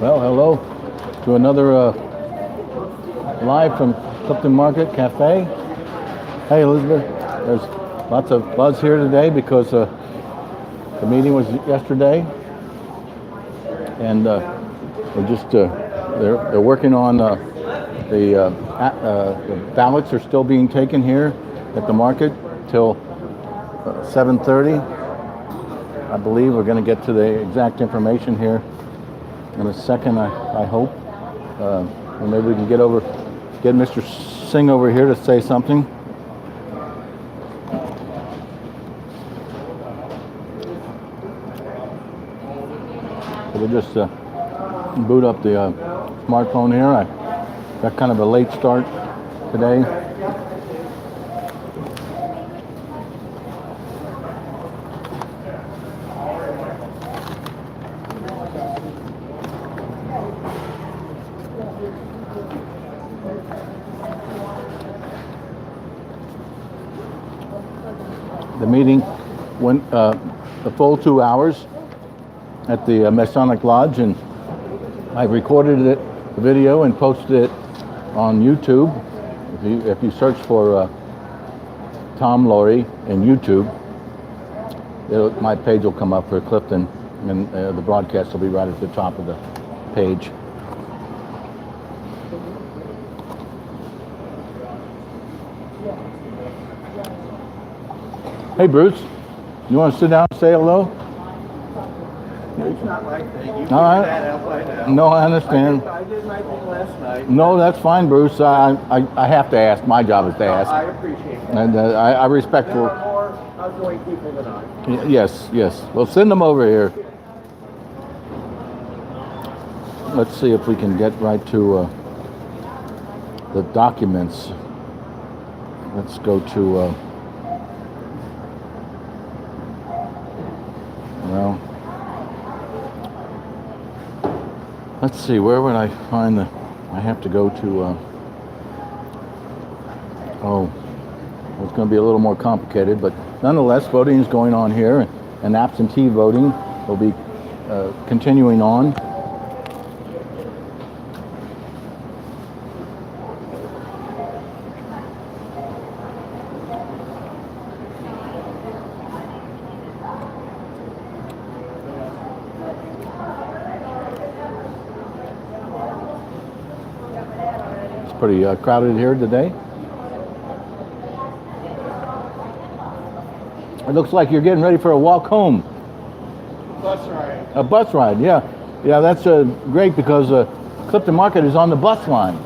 Well, hello to another live from Clifton Market Cafe. Hey, Elizabeth. There's lots of buzz here today because the meeting was yesterday, and we're just they're working on the ballots are still being taken here at the market till 7:30. I believe we're going to get to the exact information here in a second, I hope. And maybe we can get Mr. Singh over here to say something. So we'll just boot up the smartphone here. I got kind of a late start today. The meeting went a full 2 hours at the Masonic Lodge, and I recorded the video and posted it on YouTube. If you search for Tom Lohre in YouTube, my page will come up for Clifton, and the broadcast will be right at the top of the page. Hey, Bruce, you want to sit down and say hello? It's not like that. You No, I understand. I did my thing last night. No, that's fine, Bruce. I have to ask. My job is to ask. I appreciate that. And I respect There are more outgoing people than I. Yes. Well, send them over here. Let's see if we can get right to the documents. Let's go to... Well, let's see, where would I find I have to go to, it's going to be a little more complicated, but nonetheless, voting is going on here, and absentee voting will be continuing on. Pretty crowded here today. It looks like you're getting ready for a walk home. Bus ride. A bus ride, yeah. Yeah, that's great because Clifton Market is on the bus line.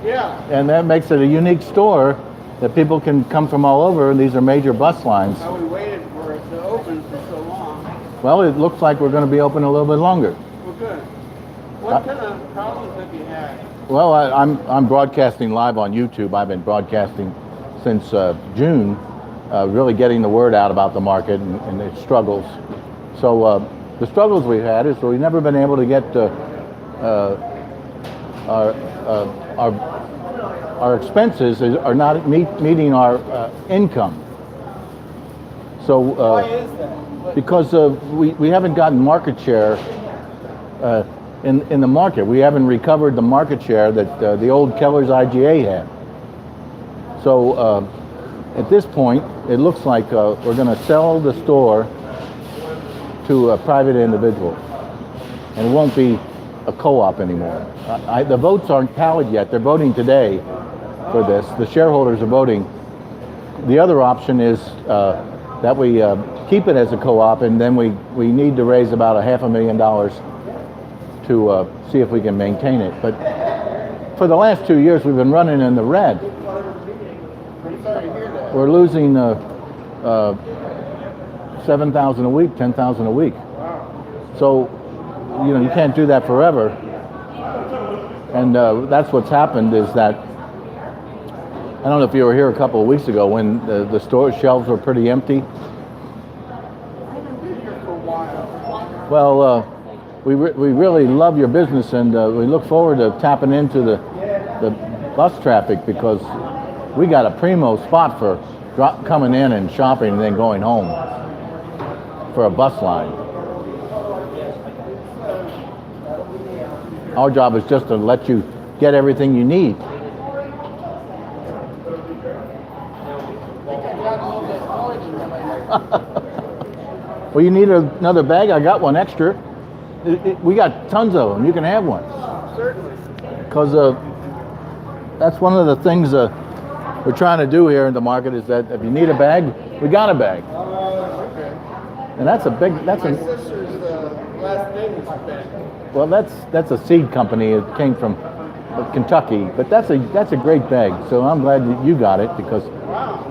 Yeah. And that makes it a unique store that people can come from all over, and these are major bus lines. We waited for it to open for so long. Well, it looks like we're going to be open a little bit longer. Well, good. What kind of problems have you had? Well, I'm broadcasting live on YouTube. I've been broadcasting since June, really getting the word out about the market and its struggles. So the struggles we've had is we've never been able to get our expenses are not meeting our income. So why is that? because we haven't gotten market share. In the market, we haven't recovered the market share that the old Keller's IGA had. So at this point, it looks like we're going to sell the store to a private individual, and it won't be a co-op anymore. The votes aren't tallied yet. They're voting today for this. The shareholders are voting. The other option is that we keep it as a co-op, and then we need to raise about $500,000 to see if we can maintain it. But for the last 2 years, we've been running in the red. We're losing $7,000 a week, $10,000 a week. So, you can't do that forever. And that's what's happened is that, I don't know if you were here a couple of weeks ago when the store shelves were pretty empty. Well, we really love your business, and we look forward to tapping into the bus traffic because we got a primo spot for coming in and shopping and then going home for a bus line. Our job is just to let you get everything you need. Well, you need another bag? I got one extra. We got tons of them. You can have one. Certainly. Because that's one of the things we're trying to do here in the market is that if you need a bag, we got a bag. Okay. And that's a big, My sister's last name is Ben. well, that's a seed company. It came from Kentucky, but that's a great bag. So I'm glad that you got it because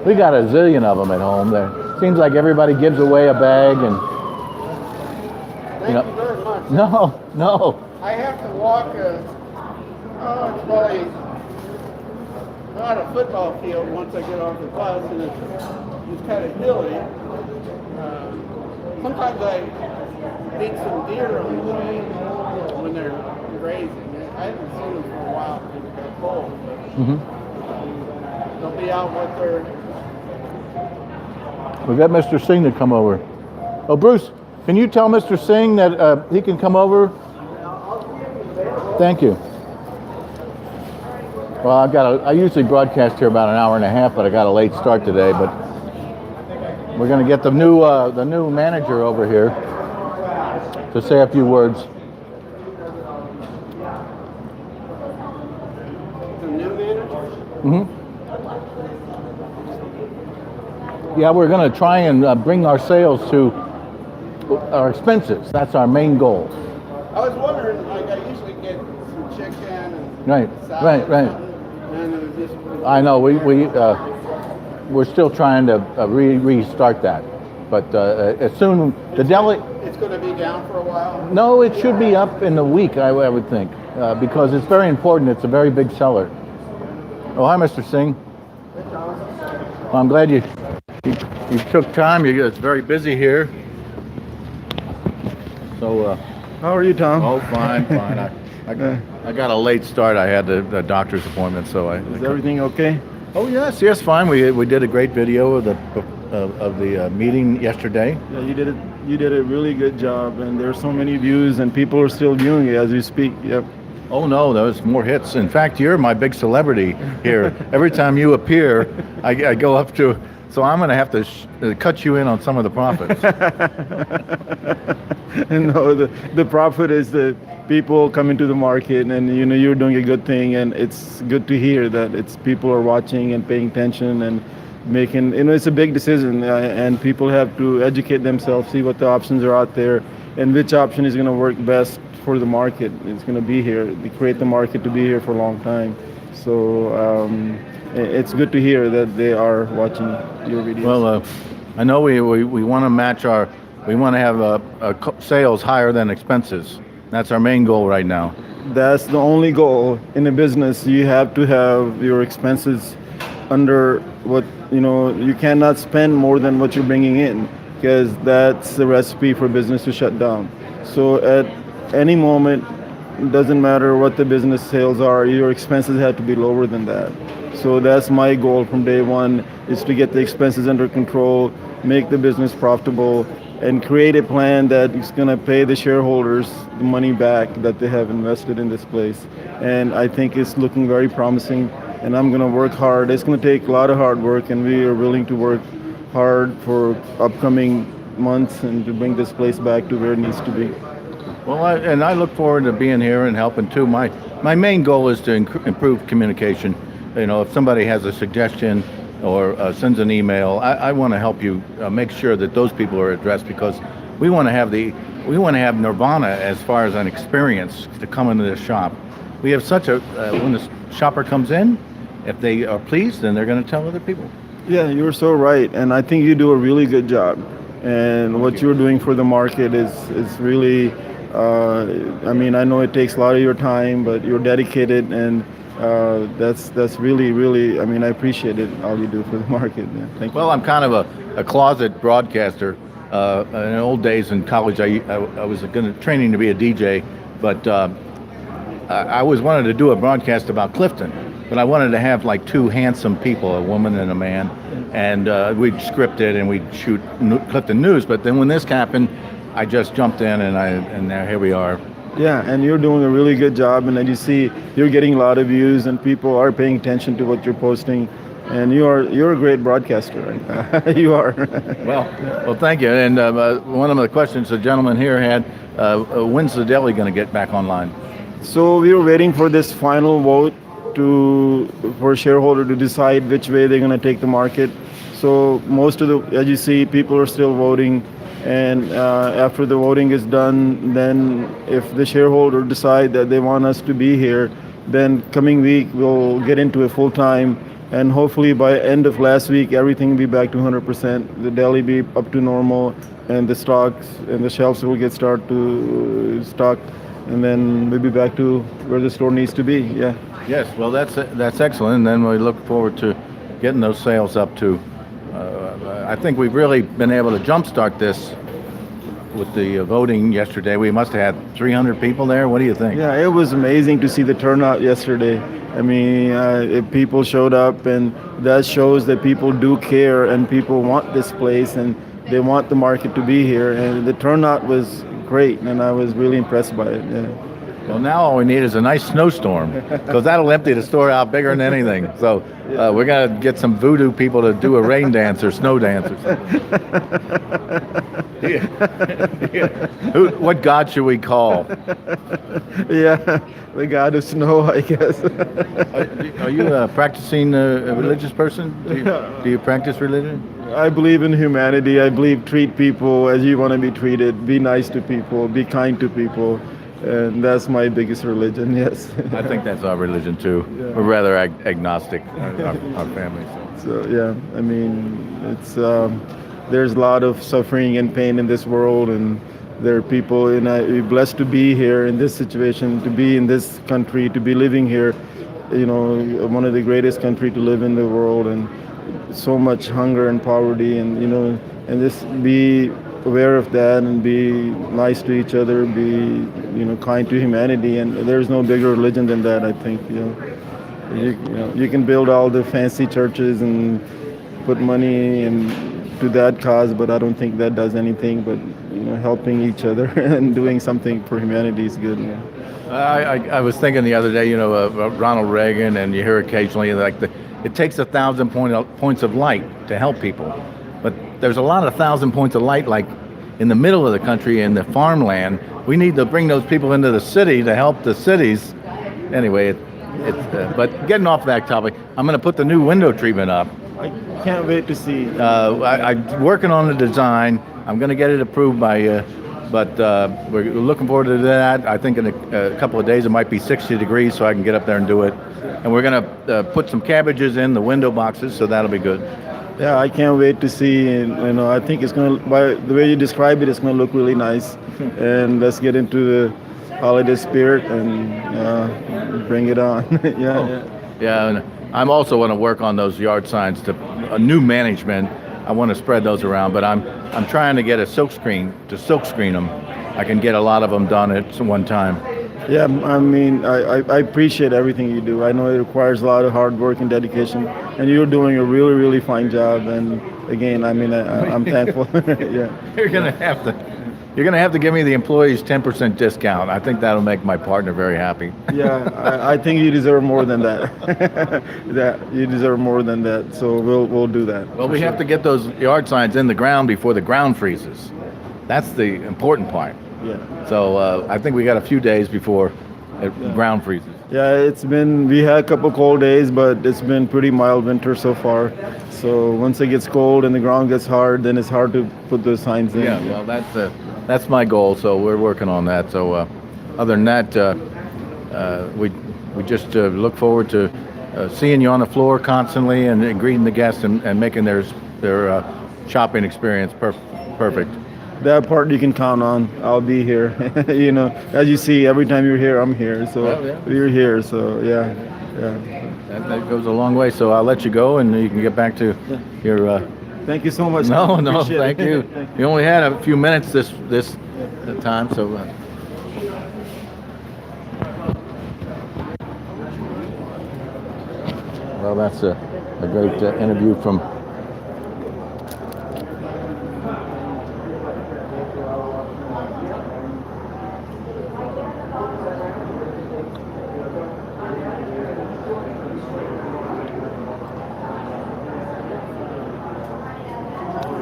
we got a zillion of them at home. There seems like everybody gives away a bag, and Thank you very much. no. I have to walk it's probably not a football field once I get off the bus, and it's kind of hilly. Sometimes I meet some deer on the way when they're grazing. I haven't seen them for a while because it got cold. But they'll be out with their... We got Mr. Singh to come over. Oh, Bruce, can you tell Mr. Singh that he can come over? Thank you. Well, I usually broadcast here about an hour and a half, but I got a late start today. But we're going to get the new manager over here to say a few words. The new manager? Mm-hmm. Yeah, we're going to try and bring our sales to our expenses. That's our main goal. I was wondering, like I usually get some chicken and Right. salad and it was just... I know we're still trying to restart that, but as soon the deli. It's going to be down for a while? No, it should be up in a week, I would think, because it's very important. It's a very big seller. Oh, hi, Mr. Singh. Well, I'm glad you took time. It's very busy here. So. How are you, Tom? Oh, fine. I got a late start. I had the doctor's appointment, so Is everything okay? Oh yes, fine. We did a great video of the meeting yesterday. Yeah, you did a really good job, and there's so many views, and people are still viewing it as we speak. Yep. Oh no, there's more hits. In fact, you're my big celebrity here. Every time you appear, I go up to. So I'm going to have to cut you in on some of the profits. No, the profit is the people coming to the market, and you're doing a good thing, and it's good to hear that it's people are watching and paying attention and making. It's a big decision, and people have to educate themselves, see what the options are out there, and which option is going to work best for the market. It's going to be here. They create the market to be here for a long time. So. It's good to hear that they are watching your videos. Well, I know we want to match we want to have sales higher than expenses. That's our main goal right now. That's the only goal in a business. You have to have your expenses under what, you cannot spend more than what you're bringing in, because that's the recipe for business to shut down. So at any moment, it doesn't matter what the business sales are, your expenses have to be lower than that. So that's my goal from day one, is to get the expenses under control, make the business profitable, and create a plan that is going to pay the shareholders the money back that they have invested in this place. And I think it's looking very promising, and I'm going to work hard. It's going to take a lot of hard work, and we are willing to work hard for upcoming months and to bring this place back to where it needs to be. Well, I look forward to being here and helping too. My main goal is to improve communication. If somebody has a suggestion or sends an email, I want to help you make sure that those people are addressed, because we want to have nirvana as far as an experience to come into this shop. We have such a when the shopper comes in, if they are pleased, then they're going to tell other people. Yeah, you're so right, and I think you do a really good job. And what you're doing for the market is really. I know it takes a lot of your time, but you're dedicated, and that's really, I appreciate it, all you do for the market. Yeah, thank you. Well, I'm kind of a closet broadcaster. In the old days in college, I was training to be a DJ, but I always wanted to do a broadcast about Clifton, but I wanted to have like two handsome people, a woman and a man, and we'd script it and we'd shoot Clifton news. But then when this happened, I just jumped in, and here we are. Yeah, and you're doing a really good job, and as you see, you're getting a lot of views, and people are paying attention to what you're posting, and you're a great broadcaster. Right? You are. Well, thank you. And one of the questions the gentleman here had, when's the deli going to get back online? So we were waiting for this final vote for shareholder to decide which way they're going to take the market. So most of as you see, people are still voting. And after the voting is done, then if the shareholder decide that they want us to be here, then coming week we'll get into a full time, and hopefully by end of last week everything will be back to 100%. The deli be up to normal, and the stocks and the shelves will get start to stock, and then we'll be back to where the store needs to be. Yeah. Yes. Well, that's excellent. And then we look forward to getting those sales up to. I think we've really been able to jumpstart this with the voting yesterday. We must have had 300 people there. What do you think? Yeah, it was amazing to see the turnout yesterday. I mean, people showed up, and that shows that people do care, and people want this place, and they want the market to be here. And the turnout was great, and I was really impressed by it. Yeah. Well, now all we need is a nice snowstorm, because that'll empty the store out bigger than anything. So we're going to get some voodoo people to do a rain dance or snow dance or something. What god should we call? Yeah, the god of snow, I guess. Are you a practicing a religious person? Do you practice religion? I believe in humanity. I believe treat people as you want to be treated. Be nice to people. Be kind to people. And that's my biggest religion, yes. I think that's our religion too. Yeah. We're rather agnostic, our family. So yeah, I mean, it's there's a lot of suffering and pain in this world, and there are people, and we're blessed to be here in this situation, to be in this country, to be living here, you know, one of the greatest country to live in the world, and so much hunger and poverty, and you know, and just be aware of that and be nice to each other, be, you know, kind to humanity, and there's no bigger religion than that, I think. You can build all the fancy churches and put money into that cause, but I don't think that does anything. But you know, helping each other and doing something for humanity is good. I was thinking the other day, you know, Ronald Reagan, and you hear occasionally like it takes 1,000 points of light to help people. But there's a lot of 1,000 points of light, like in the middle of the country, in the farmland. We need to bring those people into the city to help the cities. Anyway, but getting off that topic, I'm going to put the new window treatment up. I can't wait to see. I'm working on the design. I'm going to get it approved but we're looking forward to that. I think in a couple of days it might be 60 degrees, so I can get up there and do it. And we're going to put some cabbages in the window boxes, so that'll be good. Yeah, I can't wait to see. And, you know, I think it's going to, by the way you describe it, it's going to look really nice. And let's get into the holiday spirit and bring it on. Yeah, and I'm also want to work on those yard signs to a new management. I want to spread those around, but I'm trying to get a silk screen them. I can get a lot of them done at one time. Yeah, I mean, I appreciate everything you do. I know it requires a lot of hard work and dedication, and you're doing a really, really fine job. And again, I mean, I'm thankful. Yeah. You're gonna have to give me the employees 10% discount. I think that'll make my partner very happy. Yeah, I think you deserve more than that. You deserve more than that. So we'll do that. Well, we have to get those yard signs in the ground before the ground freezes. That's the important part. Yeah. So I think we got a few days before ground freezes. Yeah, we had a couple cold days, but it's been pretty mild winter so far. So once it gets cold and the ground gets hard, then it's hard to put those signs in. Yeah, well, that's my goal. So we're working on that. So other than that, we just look forward to seeing you on the floor constantly and greeting the guests and making their shopping experience perfect. That part you can count on. I'll be here. You know, as you see, every time you're here, I'm here. So you're here. So yeah. That goes a long way. So I'll let you go, and you can get back to your. Thank you so much. No, thank you. You only had a few minutes this time, so. Well, that's a great interview from.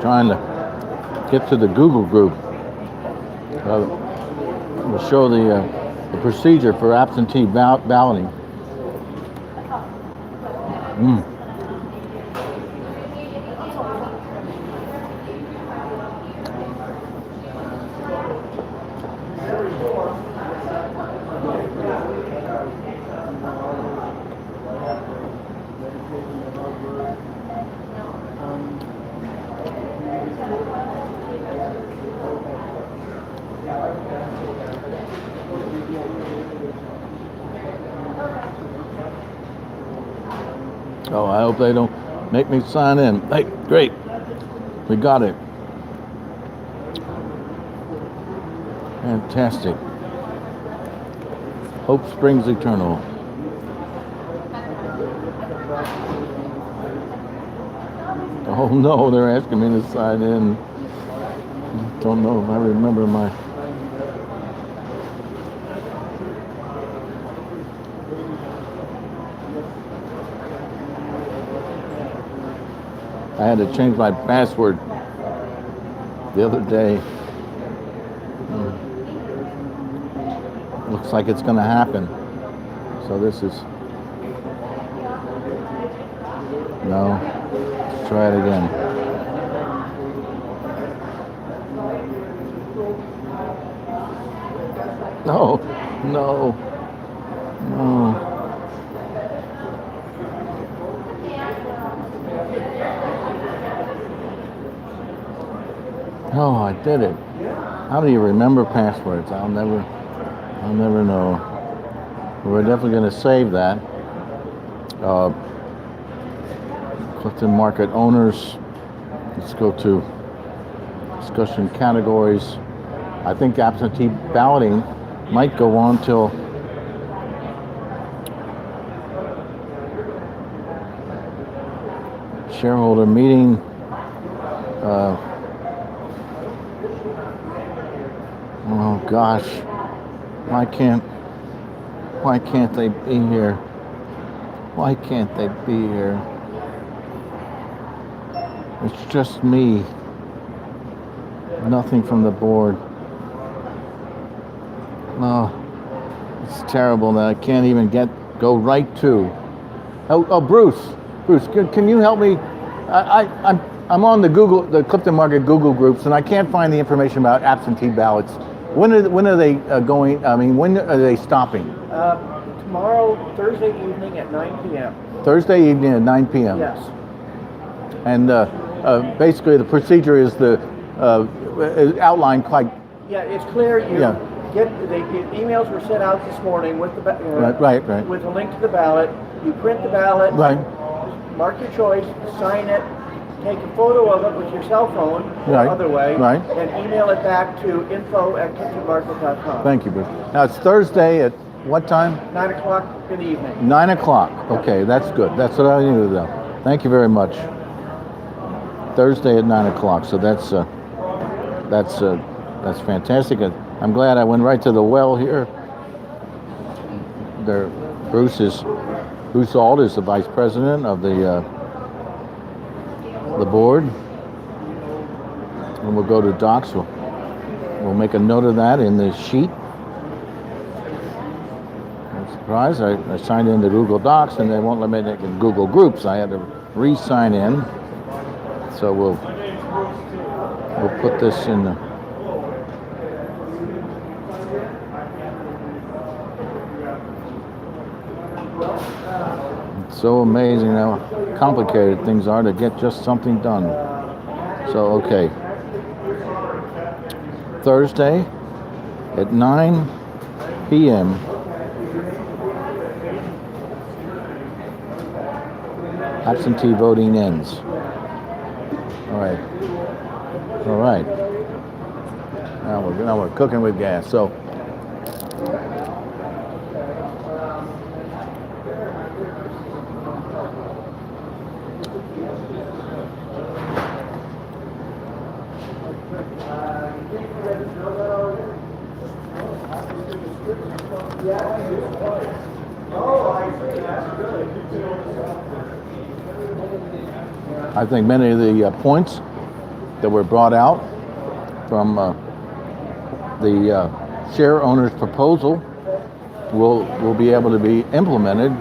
trying to get to the Google group. We'll show the procedure for absentee balloting. Oh, I hope they don't make me sign in. Hey, great. We got it. Fantastic. Hope springs eternal. Oh no, they're asking me to sign in. Don't know if I remember my... I had to change my password the other day. Looks like it's going to happen. So this is... No. Let's try it again. No. No. No. Oh, I did it. How do you remember passwords? I'll never know. We're definitely going to save that. Clifton Market owners. Let's go to discussion categories. I think absentee balloting might go on till shareholder meeting. Oh gosh, why can't they be here? Why can't they be here? It's just me. Nothing from the board. Oh, it's terrible that I can't even go right to. Oh, Bruce, can you help me? I'm on the Clifton Market Google groups, and I can't find the information about absentee ballots. When are they going? I mean, when are they stopping? Tomorrow, Thursday evening at 9 p.m. Thursday evening at 9 p.m. Yes. And basically, the procedure is is outlined quite. Yeah, it's clear. The emails were sent out this morning with the right. with a link to the ballot. You print the ballot. Right. Mark your choice. Sign it. Take a photo of it with your cell phone or other way, and email it back to info@cliftonmarket.com. Thank you, Bruce. Now it's Thursday at what time? 9 o'clock in the evening. 9 o'clock. Okay, that's good. That's what I needed to know. Thank you very much. Thursday at 9 o'clock. So that's fantastic. I'm glad I went right to the well here. Bruce Auld is the vice president of the board, and we'll go to docs. We'll make a note of that in the sheet. I'm surprised I signed into Google Docs and they won't let me make it in Google Groups. I had to re-sign in. So we'll put this in the... It's so amazing how complicated things are to get just something done. So, okay. Thursday at 9 p.m. Absentee voting ends. All right. Now we're cooking with gas. So. I think many of the points that were brought out from the share owners proposal will be able to be implemented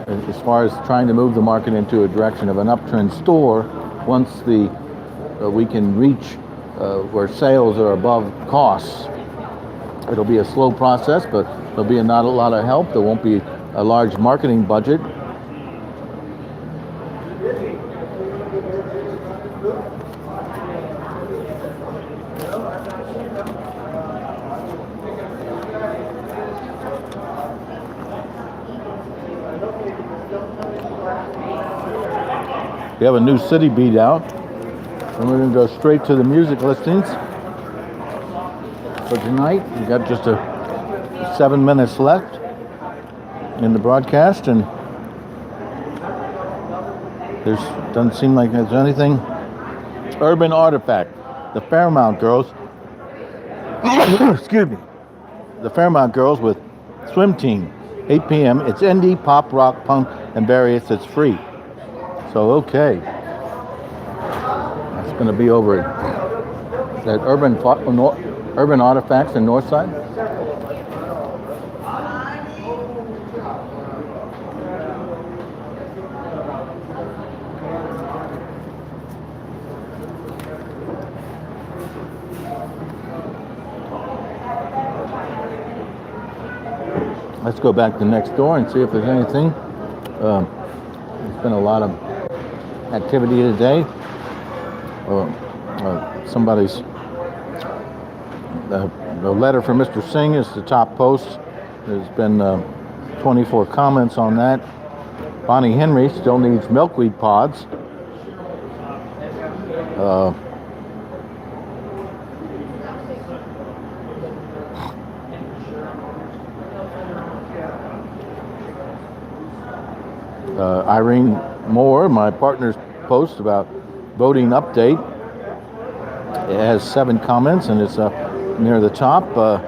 as far as trying to move the market into a direction of an uptrend store once we can reach where sales are above costs. It'll be a slow process, but there'll be not a lot of help. There won't be a large marketing budget. We have a new CityBeat out, and we're going to go straight to the music listings for tonight. We've got just 7 minutes left in the broadcast, and doesn't seem like there's anything. Urban Artifact, the Fairmount Girls. Excuse me. The Fairmount Girls with Swim Team, 8 p.m. It's indie, pop, rock, punk, and various. It's free. So, okay. That's going to be over at Urban Artifacts in Northside. Let's go back to NextDoor and see if there's anything. There's been a lot of activity today. Somebody's the letter from Mr. Singh is the top post. There's been 24 comments on that. Bonnie Henry still needs milkweed pods. Irene Moore, my partner's post about voting update. It has 7 comments and it's near the top, but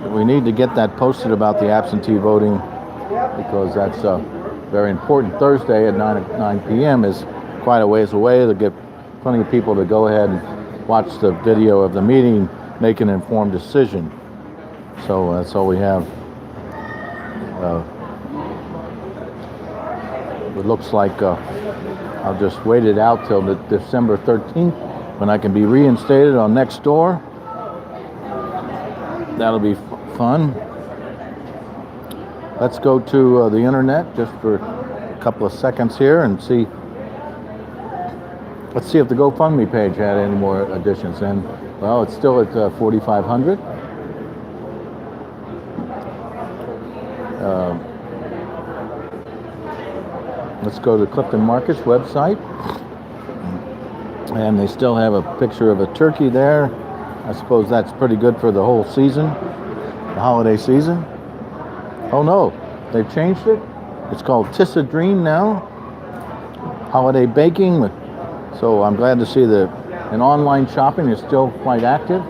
we need to get that posted about the absentee voting because that's very important. Thursday at 9 p.m. is quite a ways away. They'll get plenty of people to go ahead and watch the video of the meeting, make an informed decision. So that's all we have. It looks like I'll just wait it out till the December 13th when I can be reinstated on NextDoor. That'll be fun. Let's go to the internet just for a couple of seconds here and see. Let's see if the GoFundMe page had any more additions. And well, it's still at 4,500. Let's go to Clifton Market's website. And they still have a picture of a turkey there. I suppose that's pretty good for the whole season, the holiday season. Oh no, they've changed it. It's called Tissadreen now. Holiday baking. So I'm glad to see that an online shopping is still quite active.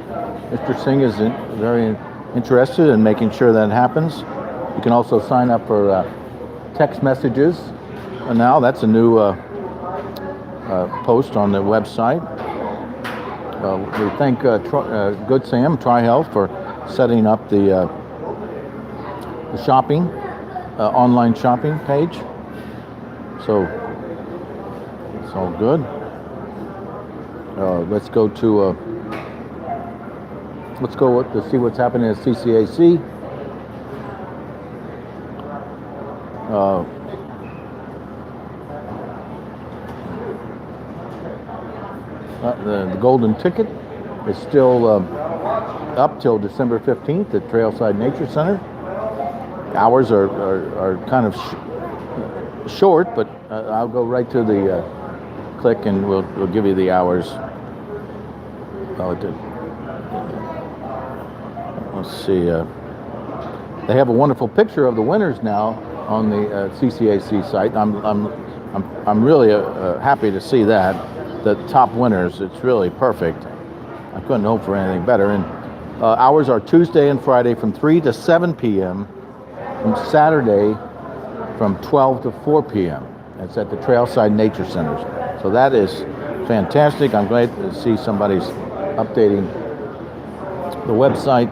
Mr. Singh is very interested in making sure that happens. You can also sign up for text messages. And now that's a new post on the website. We thank Good Sam, TriHealth, for setting up the shopping, online shopping page. So it's all good. Let's go to to see what's happening at CCAC. The golden ticket is still up till December 15th at Trailside Nature Center. Hours are kind of short, but I'll go right to the click and we'll give you the hours. Oh, it did. Let's see. They have a wonderful picture of the winners now on the CCAC site. I'm really happy to see that. The top winners, it's really perfect. I couldn't hope for anything better. And hours are Tuesday and Friday from 3 to 7 p.m. and Saturday from 12 to 4 p.m. That's at the Trailside Nature Centers. So that is fantastic. I'm glad to see somebody's updating the website.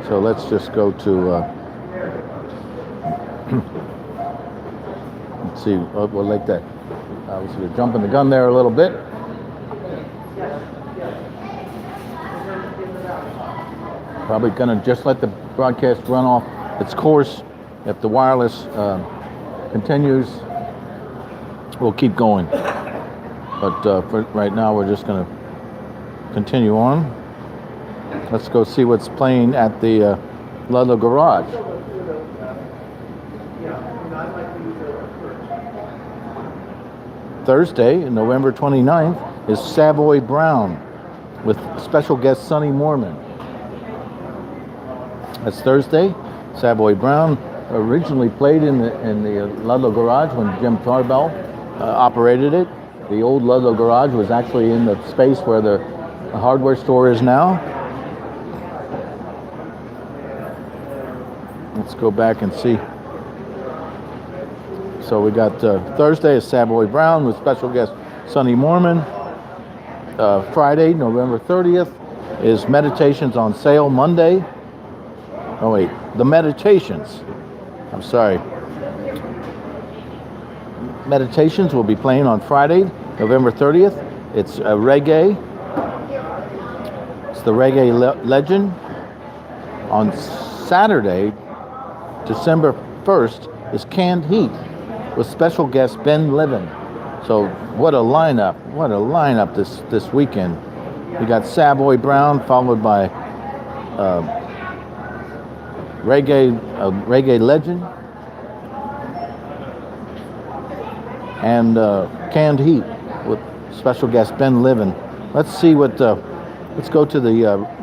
So let's just go to, let's see, we'll like that. I was jumping the gun there a little bit. Probably gonna just let the broadcast run off its course. If the wireless continues, we'll keep going. But for right now, we're just gonna continue on. Let's go see what's playing at the Ludlow Garage. Thursday, November 29th, is Savoy Brown with special guest Sonny Moorman. That's Thursday. Savoy Brown originally played in the Ludlow Garage when Jim Tarbell operated it. The old Ludlow Garage was actually in the space where the hardware store is now. Let's go back and see. So we got Thursday is Savoy Brown with special guest Sonny Moorman. Friday, November 30th, is Meditations on Sale. Monday. Oh wait, the Meditations. I'm sorry. Meditations will be playing on Friday, November 30th. It's reggae. It's the Reggae Legend. On Saturday, December 1st, is Canned Heat with special guest Ben Livin. So what a lineup! What a lineup this weekend. We got Savoy Brown followed by Reggae Legend and Canned Heat with special guest Ben Livin. Let's see what. Let's go to the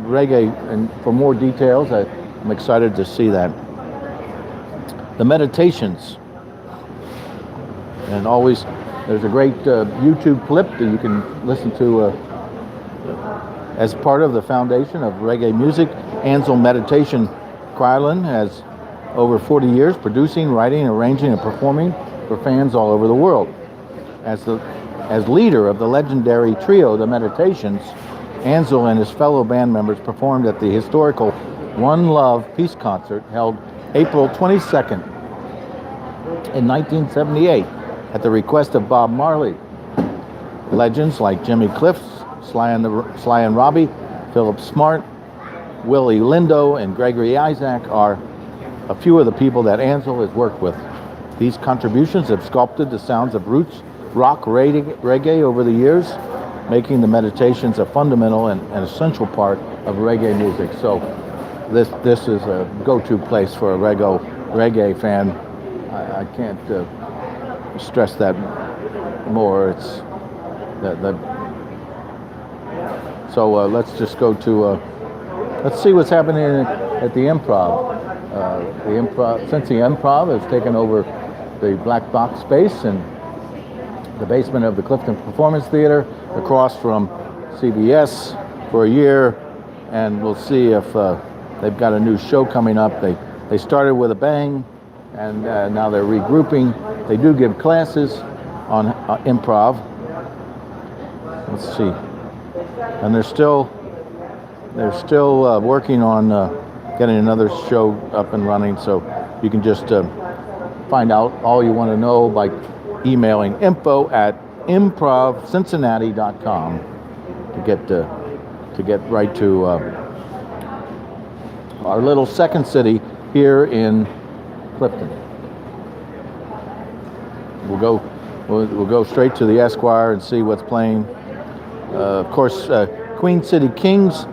reggae and for more details. I'm excited to see that. The Meditations, and always there's a great YouTube clip that you can listen to as part of the foundation of reggae music. Ansel Meditation Krylan has over 40 years producing, writing, arranging, and performing for fans all over the world. As leader of the legendary trio, The Meditations, Ansel and his fellow band members performed at the historical One Love Peace Concert held April 22nd in 1978 at the request of Bob Marley. Legends like Jimmy Cliff, Sly and Robbie, Philip Smart, Willie Lindo, and Gregory Isaac are a few of the people that Ansel has worked with. These contributions have sculpted the sounds of roots rock reggae over the years, making the Meditations a fundamental and an essential part of reggae music. So this is a go-to place for a reggae fan. I can't stress that more. It's so let's just go to let's see what's happening at the Improv. Cincy Improv has taken over the black box space in the basement of the Clifton Performance Theater, across from CBS for a year, and we'll see if they've got a new show coming up. They started with a bang, and now they're regrouping. They do give classes on improv. Let's see, and they're still working on getting another show up and running. So you can just find out all you want to know by emailing info@improvcincinnati.com to get right to our little second city here in Clifton. We'll go straight to the Esquire and see what's playing. Of course, Queen City Kings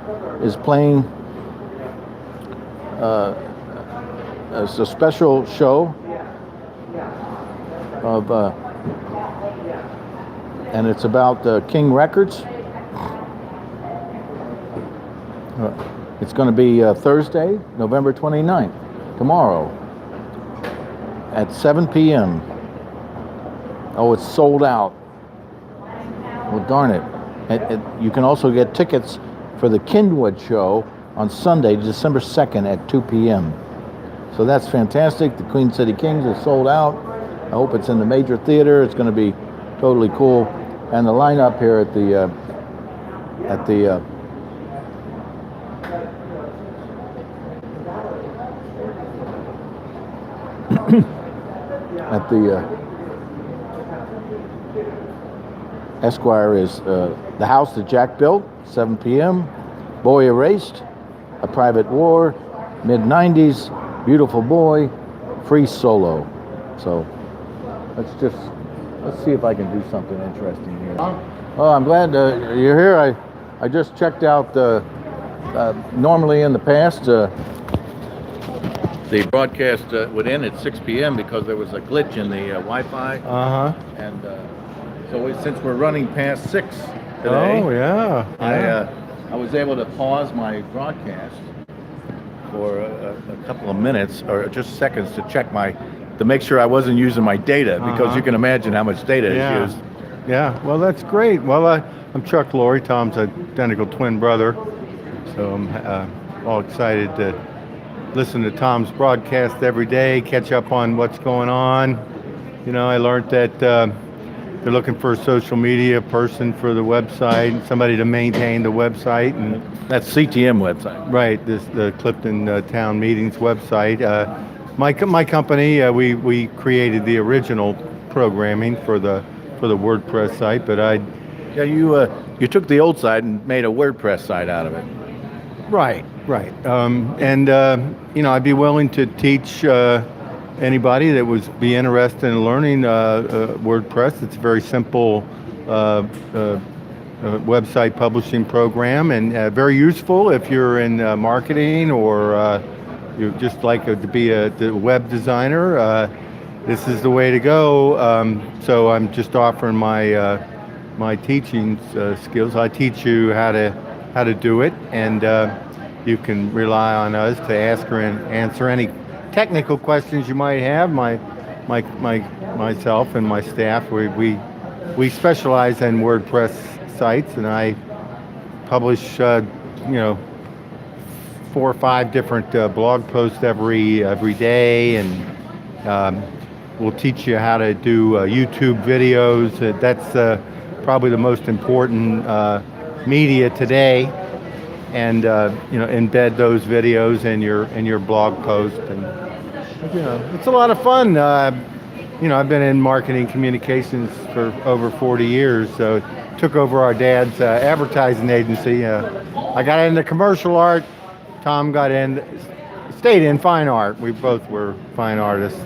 is playing as a special show of and it's about King Records. It's going to be Thursday, November 29th, tomorrow at 7 p.m. Oh, it's sold out. Well, darn it. You can also get tickets for the Kindwood show on Sunday, December 2nd at 2 p.m. So that's fantastic. The Queen City Kings is sold out. I hope it's in the major theater. It's going to be totally cool. And the lineup here at the Esquire is The House That Jack Built, 7 p.m. Boy Erased, A Private War, mid-90s, Beautiful Boy, Free Solo. So let's see if I can do something interesting here. Oh, I'm glad you're here. I just checked out normally in the past the broadcast would end at 6 p.m. because there was a glitch in the Wi-Fi. And so since we're running past 6 today, I was able to pause my broadcast for a couple of minutes or just seconds to check to make sure I wasn't using my data, because you can imagine how much data is used. Yeah, well, that's great. Well, I'm Chuck Lohre, Tom's identical twin brother, so I'm all excited to listen to Tom's broadcast every day, catch up on what's going on. You know, I learned that they're looking for a social media person for the website, somebody to maintain the website, and that's CTM website. Right, the Clifton Town Meetings website. My company, we created the original programming for the WordPress site, but you took the old site and made a WordPress site out of it. Right. I'd be willing to teach anybody that would be interested in learning WordPress. It's a very simple website publishing program, and very useful if you're in marketing or you just like to be a web designer. This is the way to go. So I'm just offering my teaching skills. I teach you how to do it, and you can rely on us to ask or answer any technical questions you might have. Myself and my staff, we specialize in WordPress sites, and I publish 4 or 5 different blog posts every day, and we'll teach you how to do YouTube videos. That's probably the most important media today, and embed those videos in your blog post, and it's a lot of fun. I've been in marketing communications for over 40 years, so took over our dad's advertising agency. I got into commercial art. Tom stayed in fine art. We both were fine artists.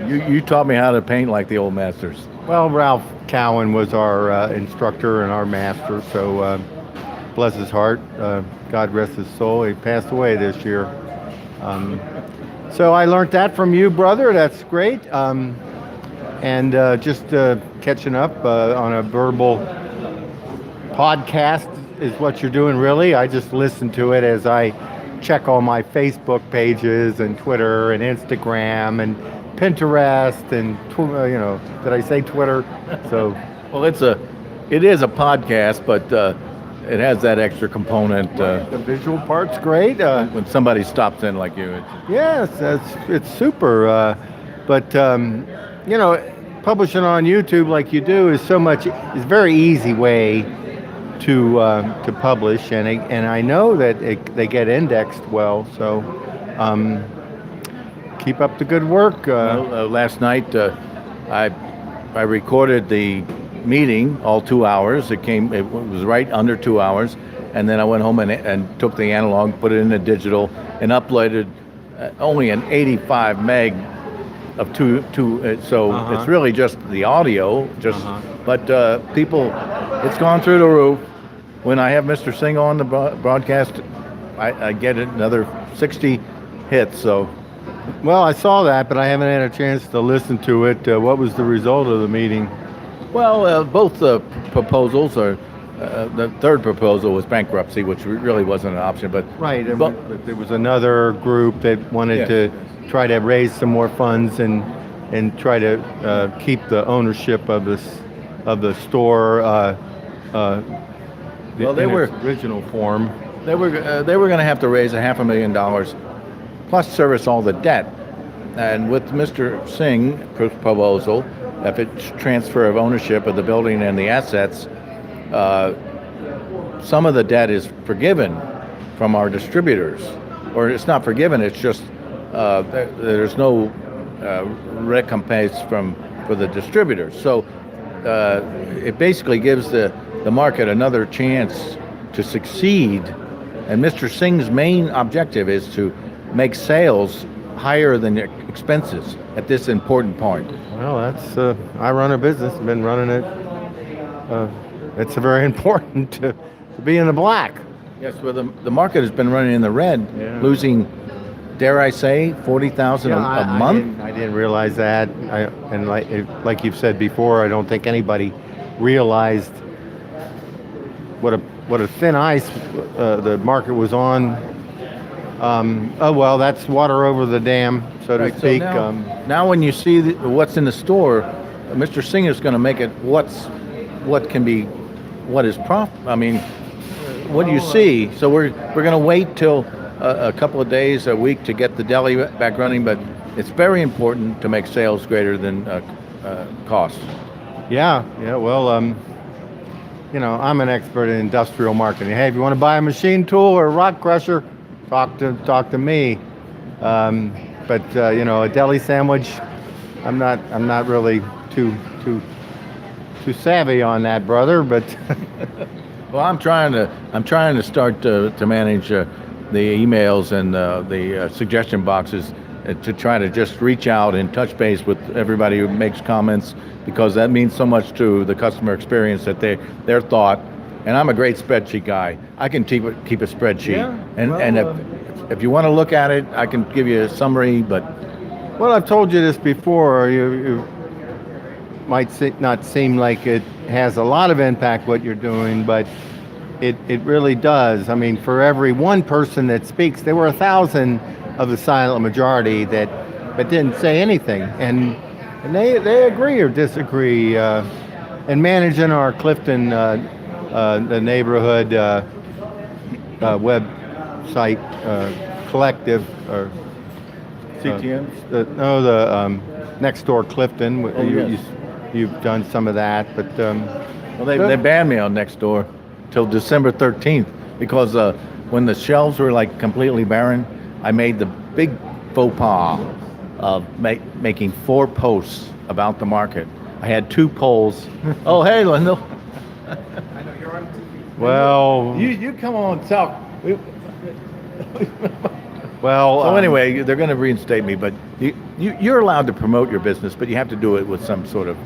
You taught me how to paint like the old masters. Well, Ralph Cowan was our instructor and our master, so bless his heart. God rest his soul. He passed away this year. So I learned that from you, brother. That's great. And just catching up on a verbal podcast is what you're doing, really. I just listen to it as I check all my Facebook pages and Twitter and Instagram and Pinterest and did I say Twitter? So well, it is a podcast, but it has that extra component. The visual part's great. When somebody stops in like you. Yes, it's super. But publishing on YouTube like you do is a very easy way to publish, and I know that they get indexed well. So keep up the good work. Last night I recorded the meeting all 2 hours. It was right under 2 hours, and then I went home and took the analog, put it in the digital, and uploaded only an 85 meg of two. So it's really just the audio. But people, it's gone through the roof. When I have Mr. Singh on the broadcast, I get another 60 hits. So, well, I saw that, but I haven't had a chance to listen to it. What was the result of the meeting? Well, both proposals are. The third proposal was bankruptcy, which really wasn't an option. But right, but there was another group that wanted to try to raise some more funds and try to keep the ownership of the store. Well, they were original form. They were going to have to raise $500,000 plus service all the debt. And with Mr. Singh proposal, if it's transfer of ownership of the building and the assets, some of the debt is forgiven from our distributors, or it's not forgiven. It's just there's no recompense for the distributors. So it basically gives the market another chance to succeed. And Mr. Singh's main objective is to make sales higher than expenses at this important point. Well, that's I run a business. I've been running it. It's very important to be in the black. Yes, well, the market has been running in the red, Yeah. losing, dare I say, 40,000 a month. I didn't realize that. And like you've said before, I don't think anybody realized what a thin ice the market was on. Oh well, that's water over the dam, so to Right, so speak. now when you see what's in the store, Mr. Singh is going to make it what is profit. I mean, what do you see? So we're going to wait till a couple of days, a week to get the deli back running, but it's very important to make sales greater than cost. Yeah. Well, I'm an expert in industrial marketing. Hey, if you want to buy a machine tool or a rock crusher, talk to me. But a deli sandwich, I'm not really too savvy on that, brother. But Well, I'm trying to start to manage the emails and the suggestion boxes to try to just reach out and touch base with everybody who makes comments, because that means so much to the customer experience, that their thought. And I'm a great spreadsheet guy. I can keep a spreadsheet. Yeah, And if you want to look at it, I can give you a summary. But well, I've told you this before. You might not seem like it has a lot of impact what you're doing, but it really does. I mean, for every one person that speaks, there were 1,000 of the silent majority that didn't say anything, and they agree or disagree. And managing our Clifton, the neighborhood website collective, or CTM? the NextDoor Clifton. Yes. You've done some of that, but well, they banned me on NextDoor till December 13th, because when the shelves were like completely barren, I made the big faux pas of making 4 posts about the market. I had 2 polls. Oh, hey, Lindell. well, You come on, talk. well. So anyway, they're going to reinstate me, but you're allowed to promote your business, but you have to do it with some sort of,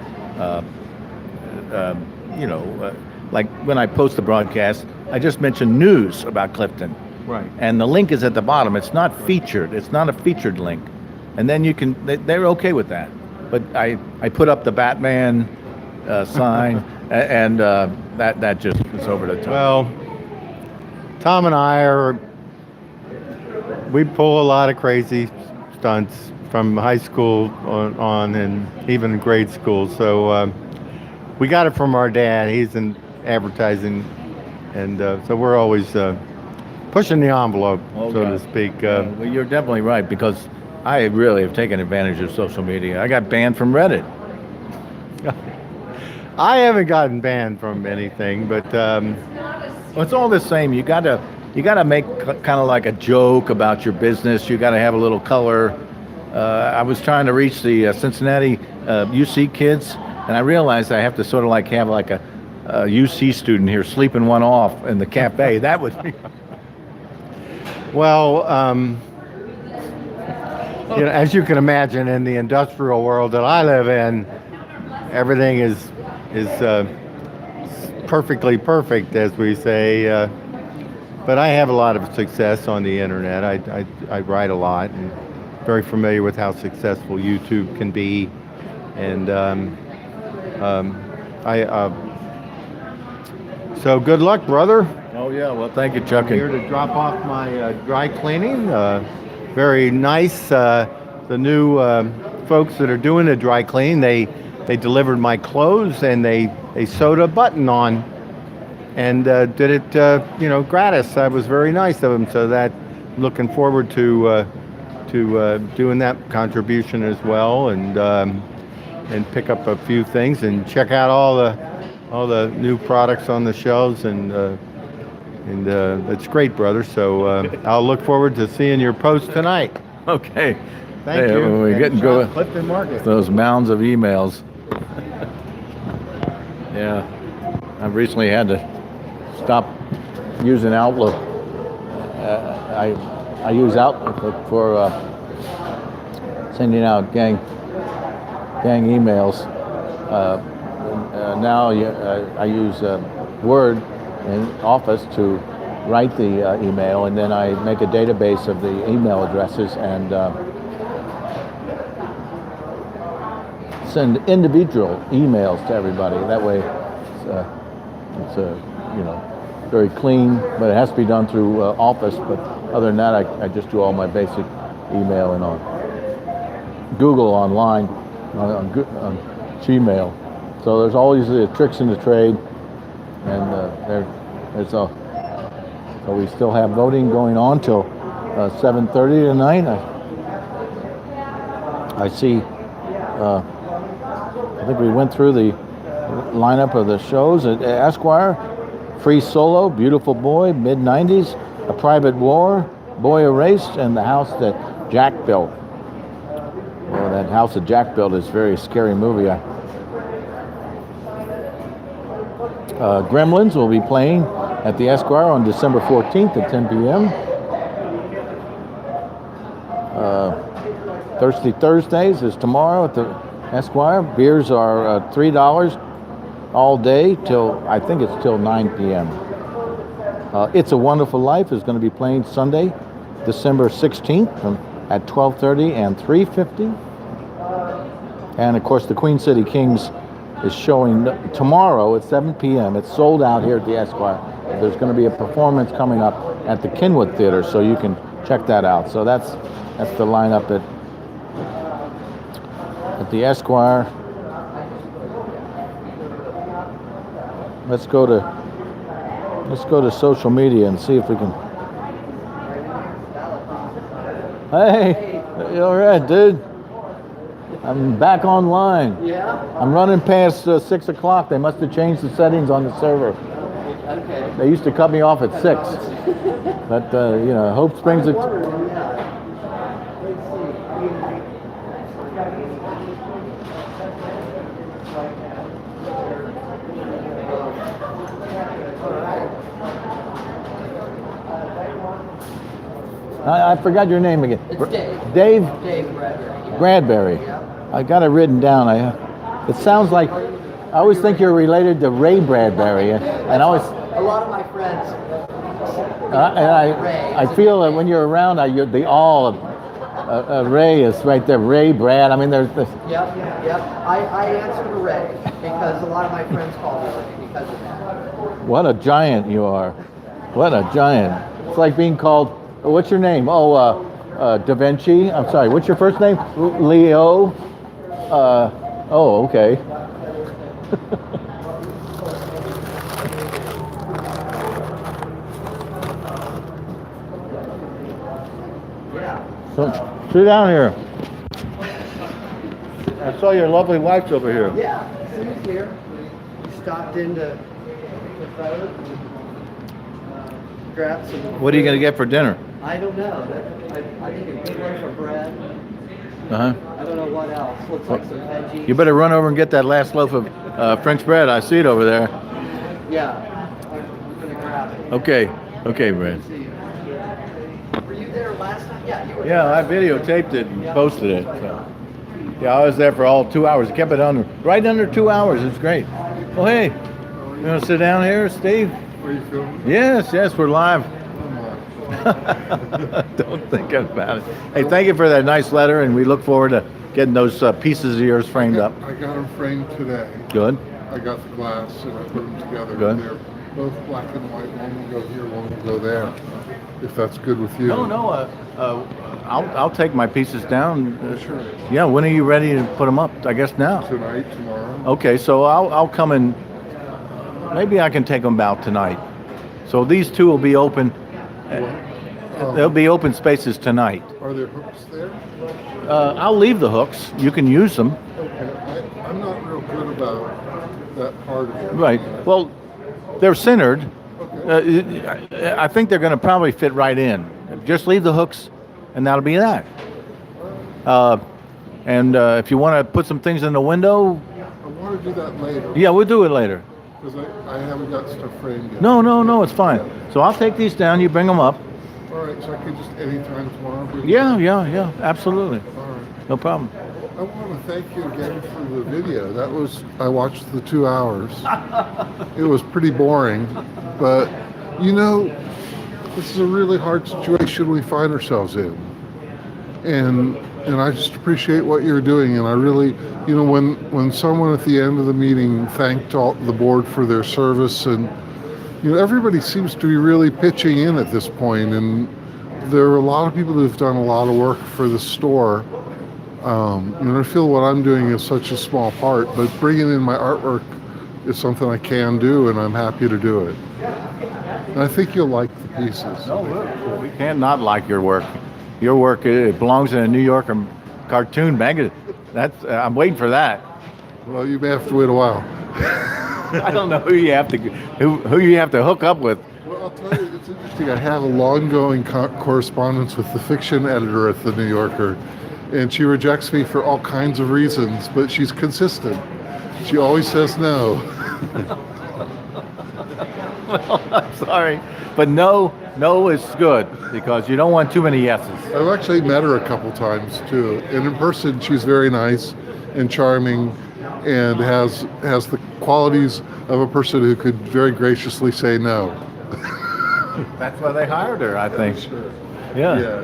like when I post the broadcast, I just mentioned news about Clifton. Right. And the link is at the bottom. It's not featured. It's not a featured link. And then they're okay with that. But I put up the Batman sign, and that just is over the top. Well, Tom and I we pull a lot of crazy stunts from high school on and even grade school. So we got it from our dad. He's in advertising, and so we're always pushing the envelope, so to speak. Well, you're definitely right, because I really have taken advantage of social media. I got banned from Reddit. I haven't gotten banned from anything, but Well, it's all the same. You gotta make kind of like a joke about your business. You gotta have a little color. I was trying to reach the Cincinnati UC kids, and I realized I have to sort of like have like a UC student here sleeping one off in the cafe. That would be. well, as you can imagine, in the industrial world that I live in, everything is perfectly perfect, as we say. But I have a lot of success on the internet. I write a lot, and very familiar with how successful YouTube can be. And so good luck, brother. Oh yeah, well thank you, Chuck. I'm here to drop off my dry cleaning. Very nice. The new folks that are doing the dry clean, they delivered my clothes, and they sewed a button on, and did it gratis. That was very nice of them. So that, looking forward to doing that contribution as well, and pick up a few things and check out all the new products on the shelves, and it's great, brother. So I'll look forward to seeing your post tonight. Okay. Thank you. When we get going, Clifton Market. those mounds of emails. Yeah, I've recently had to stop using Outlook. I use Outlook for sending out gang emails. Now I use Word in Office to write the email, and then I make a database of the email addresses and send individual emails to everybody. That way, it's very clean, but it has to be done through Office. But other than that, I just do all my basic emailing on Google Online, on Gmail. So there's always the tricks in the trade, and so we still have voting going on till 7:30 tonight. I see. I think we went through the lineup of the shows at Esquire. Free Solo, Beautiful Boy, mid-90s, A Private War, Boy Erased, and The House That Jack Built. Well, that House That Jack Built is a very scary movie. Gremlins will be playing at the Esquire on December 14th at 10 p.m. Thirsty Thursdays is tomorrow at the Esquire. Beers are $3 all day till, I think it's till 9 p.m. It's a Wonderful Life is going to be playing Sunday, December 16th at 12:30 and 3:50. And of course, the Queen City Kings is showing tomorrow at 7 p.m. It's sold out here at the Esquire. There's going to be a performance coming up at the Kenwood Theater, so you can check that out. So that's the lineup at the Esquire. Let's go to social media and see if we can. Hey, you all right, dude? I'm back online. Yeah? I'm running past 6 o'clock. They must have changed the settings on the server. Okay. They used to cut me off at 6. But, Hope Springs... I forgot your name again. It's Dave. Dave Dave Bradberry. Bradberry. Yeah. I got it written down. It sounds like, I always think you're related to Ray Bradberry, and I always, A lot of my friends. I feel that when you're around, the all of Ray is right there. Ray, Brad. I mean, there's this. Yep. I answer to Ray because a lot of my friends call me Ray because of that. What a giant you are! What a giant! It's like being called. What's your name? Oh, Da Vinci. I'm sorry. What's your first name? Leo. Oh, okay. So, sit down here. I saw your lovely wife's over here. Yeah, Sue's here. We stopped into Thurs and grabbed some. What are you going to get for dinner? I don't know. I think a good loaf of bread. Uh-huh. I don't know what else. Looks like some veggies. You better run over and get that last loaf of French bread. I see it over there. Yeah. I'm gonna grab it. Okay, Brad. See you. Were you there last night? Yeah, you were. Yeah, I videotaped it and posted it. So. Yeah, I was there for all 2 hours. Kept it right under 2 hours. It's great. Well, hey, you want to sit down here, Steve? Are you filming? Yes, we're live. Don't think about it. Hey, thank you for that nice letter, and we look forward to getting those pieces of yours framed up. I got them framed today. Good. I got the glass and I put them together. Good. They're both black and white. One will go here, one will go there. If that's good with you. No. I'll take my pieces down. Sure. Yeah. When are you ready to put them up? I guess now. Tonight, tomorrow. Okay. So I'll come and maybe I can take them out tonight. So these two will be open. there'll be open spaces tonight. Are there hooks there? I'll leave the hooks. You can use them. Okay. I'm not real good about that part of it. Right. Well, they're centered. I think they're going to probably fit right in. Just leave the hooks, and that'll be that. And if you want to put some things in the window, I want to do that later. yeah, we'll do it later. Because I haven't got stuff framed yet. No, it's fine. So I'll take these down. You bring them up. All right, so I could just anytime tomorrow bring Yeah, absolutely. All right. No problem. I want to thank you again for the video. I watched the 2 hours. It was pretty boring, but this is a really hard situation we find ourselves in. And I just appreciate what you're doing. And I really, when someone at the end of the meeting thanked all the board for their service, and everybody seems to be really pitching in at this point, and there are a lot of people who've done a lot of work for the store. I feel what I'm doing is such a small part, but bringing in my artwork is something I can do, and I'm happy to do it. And I think you'll like the pieces. We can't not like your work. Your work, it belongs in a New Yorker cartoon magazine. I'm waiting for that. Well, you may have to wait a while. I don't know who you have to hook up with. Well, I'll tell you, it's interesting. I have a long-going correspondence with the fiction editor at the New Yorker, and she rejects me for all kinds of reasons, but she's consistent. She always says no. Well, I'm sorry, but no is good because you don't want too many yeses. I've actually met her a couple times too, and in person she's very nice and charming, and has the qualities of a person who could very graciously say no. That's why they hired her, I think. Sure. Yeah. Yeah,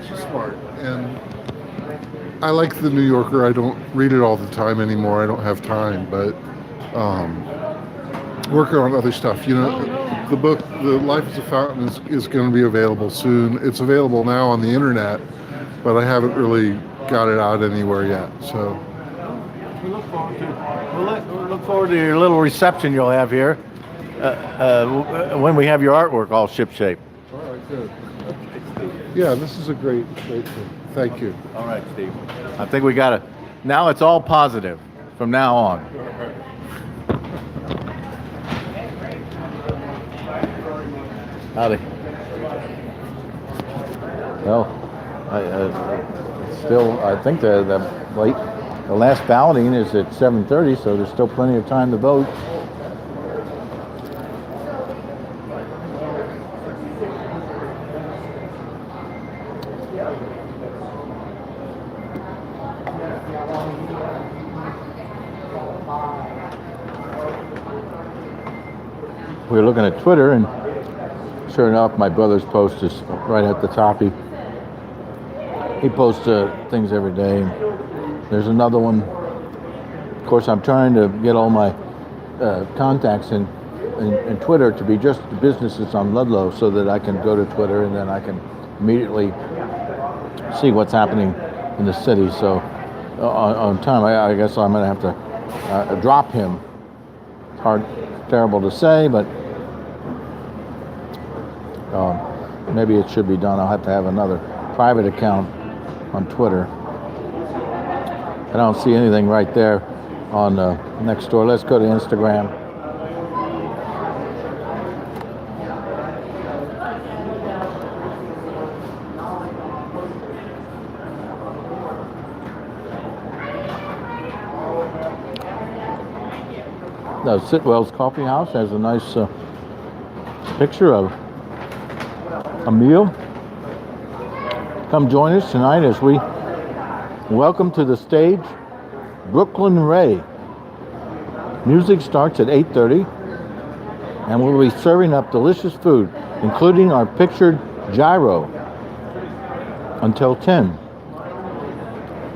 she's smart, and I like the New Yorker. I don't read it all the time anymore. I don't have time, but working on other stuff. The book, The Life is a Fountain, is going to be available soon. It's available now on the internet, but I haven't really got it out anywhere yet. So We look forward to your little reception you'll have here when we have your artwork all shipshape. all right, good. Yeah, this is a great thing. Thank you. All right, Steve. I think we got it. Now it's all positive from now on. Howdy. Well, I think the last balloting is at 7:30, so there's still plenty of time to vote. We were looking at Twitter, and sure enough, my brother's post is right at the top. He posts things every day. There's another one. Of course, I'm trying to get all my contacts in Twitter to be just the businesses on Ludlow, so that I can go to Twitter and then I can immediately see what's happening in the city. So on time, I guess I'm going to have to drop him. It's terrible to say, but maybe it should be done. I'll have to have another private account on Twitter. I don't see anything right there on NextDoor. Let's go to Instagram. Now, Sitwell's Coffee House has a nice picture of a meal. Come join us tonight as we welcome to the stage Brooklyn Ray. Music starts at 8:30, and we'll be serving up delicious food, including our pictured gyro, until 10.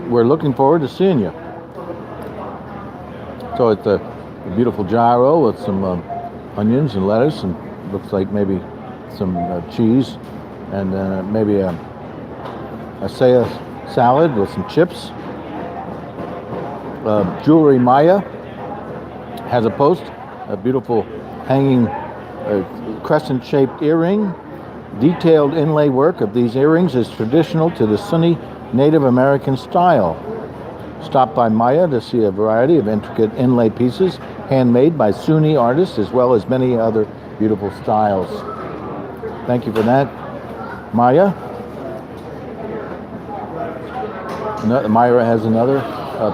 We're looking forward to seeing you. So it's a beautiful gyro with some onions and lettuce, and looks like maybe some cheese, and maybe a salad with some chips. Jewelry Maya has a post, a beautiful hanging crescent-shaped earring Detailed inlay work of these earrings is traditional to the Sunni Native American style. Stop by Maya to see a variety of intricate inlay pieces handmade by Sunni artists, as well as many other beautiful styles. Thank you for that, Maya. Myra has another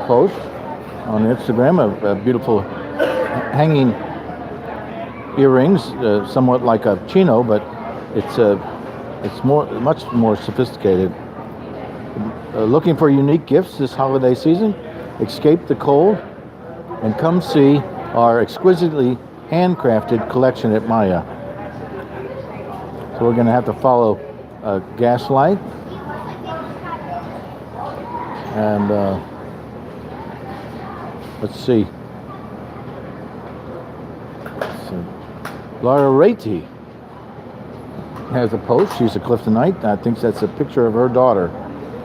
post on Instagram of beautiful hanging earrings, somewhat like a chino, but it's much more sophisticated. Looking for unique gifts this holiday season? Escape the cold and come see our exquisitely handcrafted collection at Maya. So we're going to have to follow Gaslight and let's see. Lohre has a post. She's a Cliftonite. I think that's a picture of her daughter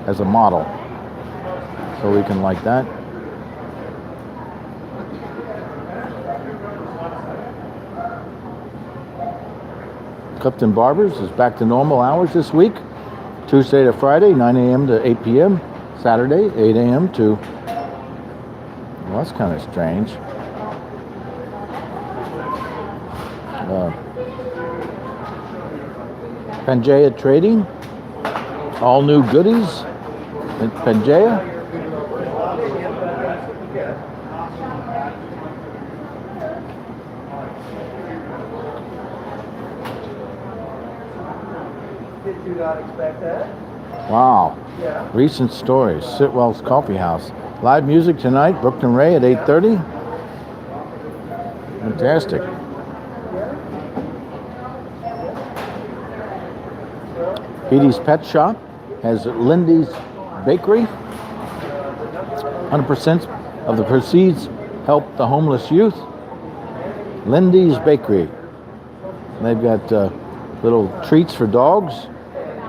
as a model. So we can like that. Clifton Barbers is back to normal hours this week. Tuesday to Friday, 9 a.m. to 8 p.m. Saturday, 8 a.m. to... Well, that's kind of strange. Panega Trading. All new goodies at Panega. Did you not expect that? Wow. Yeah. Recent stories. Sitwell's Coffee House. Live music tonight, Brooklyn Ray at 8:30. Fantastic. Petey's Pet Shop has Lindy's Bakery. 100% of the proceeds help the homeless youth. Lindy's Bakery. They've got little treats for dogs.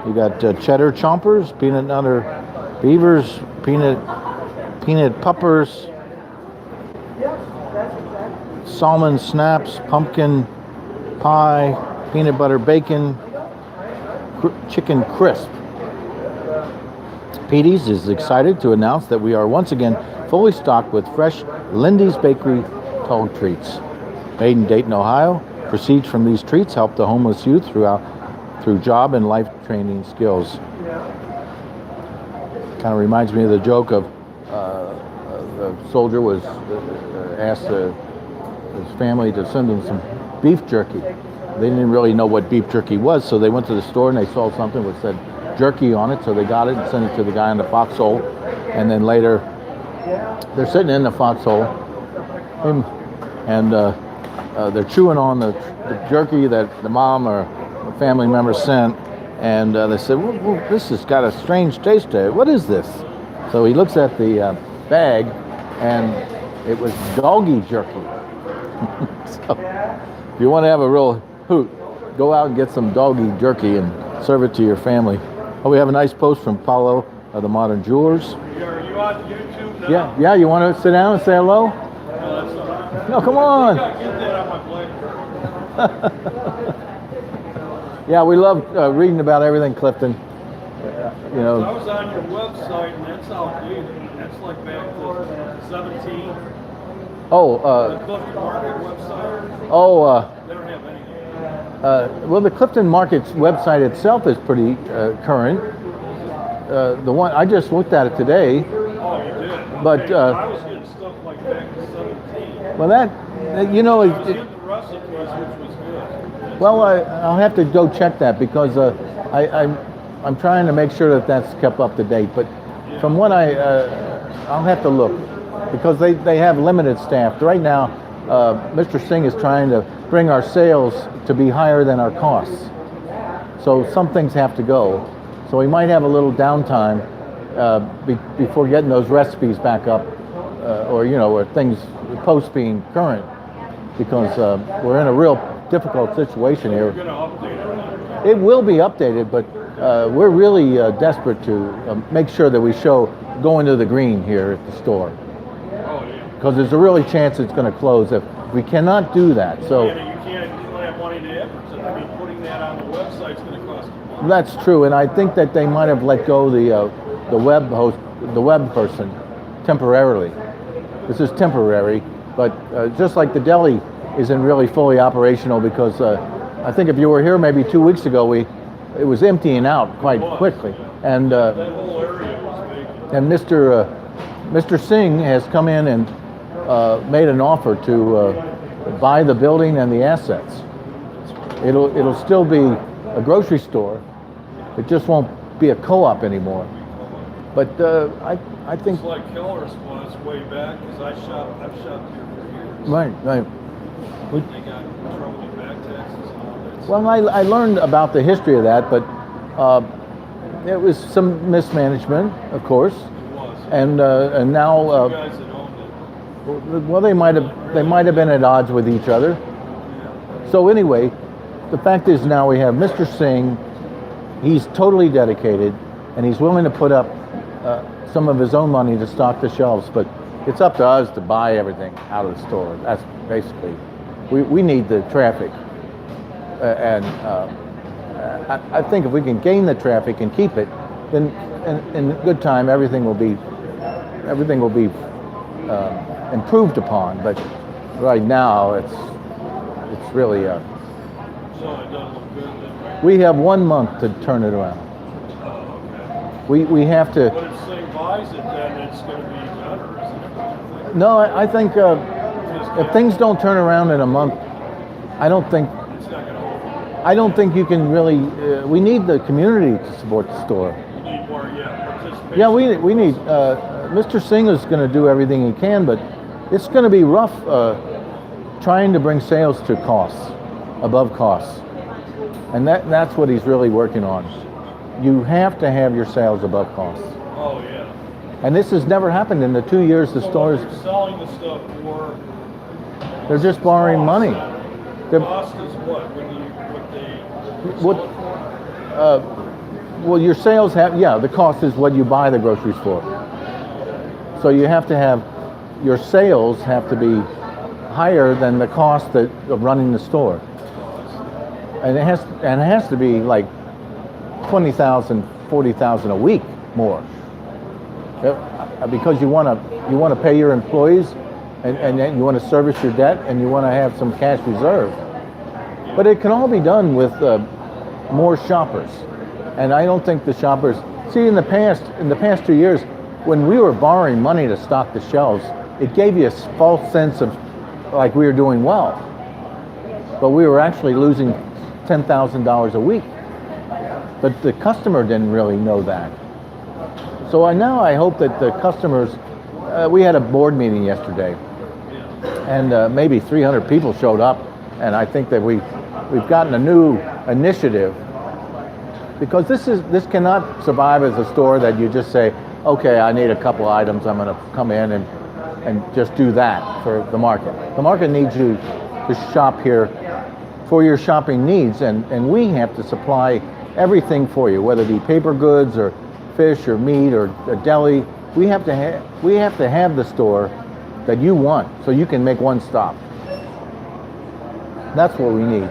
You got cheddar chompers, peanut butter beavers, peanut puppers, salmon snaps, pumpkin pie, peanut butter bacon, chicken crisp. Petey's is excited to announce that we are once again fully stocked with fresh Lindy's Bakery dog treats. Made in Dayton, Ohio, proceeds from these treats help the homeless youth through job and life training skills. Kind of reminds me of the joke of the soldier was asked his family to send him some beef jerky. They didn't really know what beef jerky was, so they went to the store and they saw something that said jerky on it, so they got it and sent it to the guy in the foxhole. And then later, they're sitting in the foxhole, and they're chewing on the jerky that the mom or a family member sent, and they said, well, this has got a strange taste to it. What is this? So he looks at the bag, and it was doggy jerky. So if you want to have a real hoot, go out and get some doggy jerky and serve it to your family. Oh, we have a nice post from Paulo of the Modern Jewelers. Are you on YouTube now? Yeah, you want to sit down and say hello? No, that's all right. No, come on. I get that on my plate. Yeah, we love reading about everything, Clifton. You I know. was on your website, and that's outdated. That's like back to 17. The Clifton Market website. They don't have anything. Well, the Clifton Market's website itself is pretty current. The one I just looked at it today. Oh, you did? But Okay. I was getting stuff like back to 17. well, that you know, I was getting the recipes, which was good. well, I'll have to go check that because I'm trying to make sure that that's kept up to date. But from what I'll have to look because they have limited staff right now. Mr. Singh is trying to bring our sales to be higher than our costs. So some things have to go. So we might have a little downtime before getting those recipes back up, or things posts being current, because we're in a real difficult situation here. You're going to update it. It will be updated, but we're really desperate to make sure that we show going to the green here at the store. Oh, yeah. Because there's a really chance it's going to close if we cannot do that. So You can't only have one money to advertise. I mean, putting that on the website's going to cost you money. That's true, and I think that they might have let go the web host, the web person, temporarily. This is temporary, but just like the deli isn't really fully operational because I think if you were here maybe 2 weeks ago, it was emptying out quite quickly, and That whole area was vacant. and Mr. Singh has come in and made an offer to buy the building and the assets. It'll still be a grocery store. It just won't be a co-op anymore. But I think It's like Keller's was way back, because I've shopped here for years. right. They got in trouble with back taxes and all that. Well, I learned about the history of that, but it was some mismanagement, of course, It was. and The now guys that owned it. well they might have been at odds with each other. So anyway, the fact is now we have Mr. Singh. He's totally dedicated, and he's willing to put up some of his own money to stock the shelves. But it's up to us to buy everything out of the store. That's basically, we need the traffic, and I think if we can gain the traffic and keep it, then in good time everything will be improved upon. But right now it's really. So it doesn't look good then, right? We have 1 month to turn it around. We have to. But if Singh buys it, then it's going to be better, isn't it? No, I think if things don't turn around in a month, I don't think It's not going to open. I don't think you can really. We need the community to support the store. You need more, participation. Yeah, we need. Mr. Singh is going to do everything he can, but it's going to be rough trying to bring sales to costs, above costs, and that's what he's really working on. You have to have your sales above costs, Oh, yeah. and this has never happened in the 2 years the So stores. what you're selling the stuff for, They're just borrowing money. the They're- cost is what Well, your sales have, the cost is what you buy the groceries for. So you have to have, your sales have to be higher than the cost of running the store. And it has to be like 20,000, 40,000 a week more. Because you want to pay your employees and then you want to service your debt and you want to have some cash reserve. But it can all be done with more shoppers. And I don't think the shoppers, see in the past 2 years, when we were borrowing money to stock the shelves, it gave you a false sense of like we were doing well. But we were actually losing $10,000 a week. But the customer didn't really know that. So now I hope that the customers, we had a board meeting yesterday, and maybe 300 people showed up, and I think that we've gotten a new initiative, because this cannot survive as a store that you just say, okay, I need a couple items, I'm going to come in and just do that for the market. The market needs you to shop here for your shopping needs, and we have to supply everything for you, whether it be paper goods or fish or meat or a deli. We have to have the store that you want, so you can make one stop. That's what we need.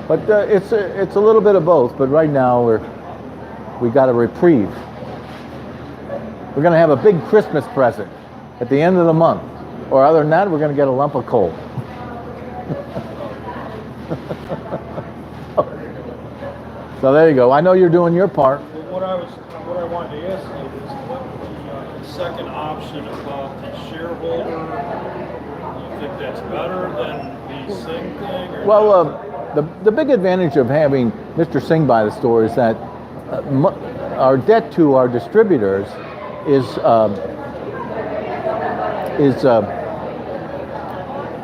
But it's a little bit of both. But right now we got a reprieve. We're going to have a big Christmas present at the end of the month, or other than that, we're going to get a lump of coal. So there you go. I know you're doing your part. What I wanted to ask you is what the second option about the shareholder. Do you think that's better than the Singh thing? Or Well, the big advantage of having Mr. Singh buy the store is that our debt to our distributors is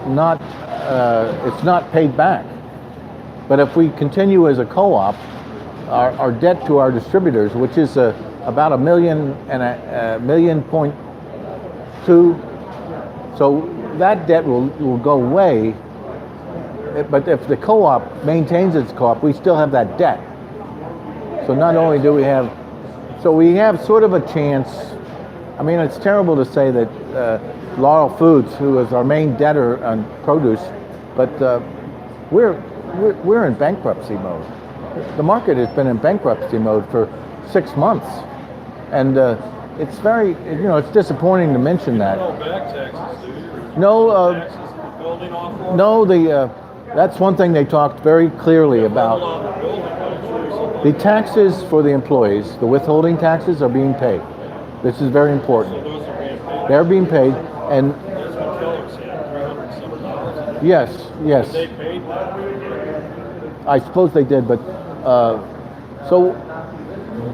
not it's not paid back. But if we continue as a co-op, our debt to our distributors, which is about $1.2 million, so that debt will go away. But if the co-op maintains its co-op, we still have that debt. So not only do we have sort of a chance. I mean, it's terrible to say that Laurel Foods, who is our main debtor on produce, but we're in bankruptcy mode. The market has been in bankruptcy mode for 6 months, and it's very, it's disappointing to mention that. No back taxes, do you? No, Taxes for the building off for? no. That's one thing they talked very clearly about. On the building, The taxes for the employees, the withholding taxes, are being paid. This is very important. those are being paid. They're being paid, and That's what Keller said, $307. yes. They paid that. I suppose they did, but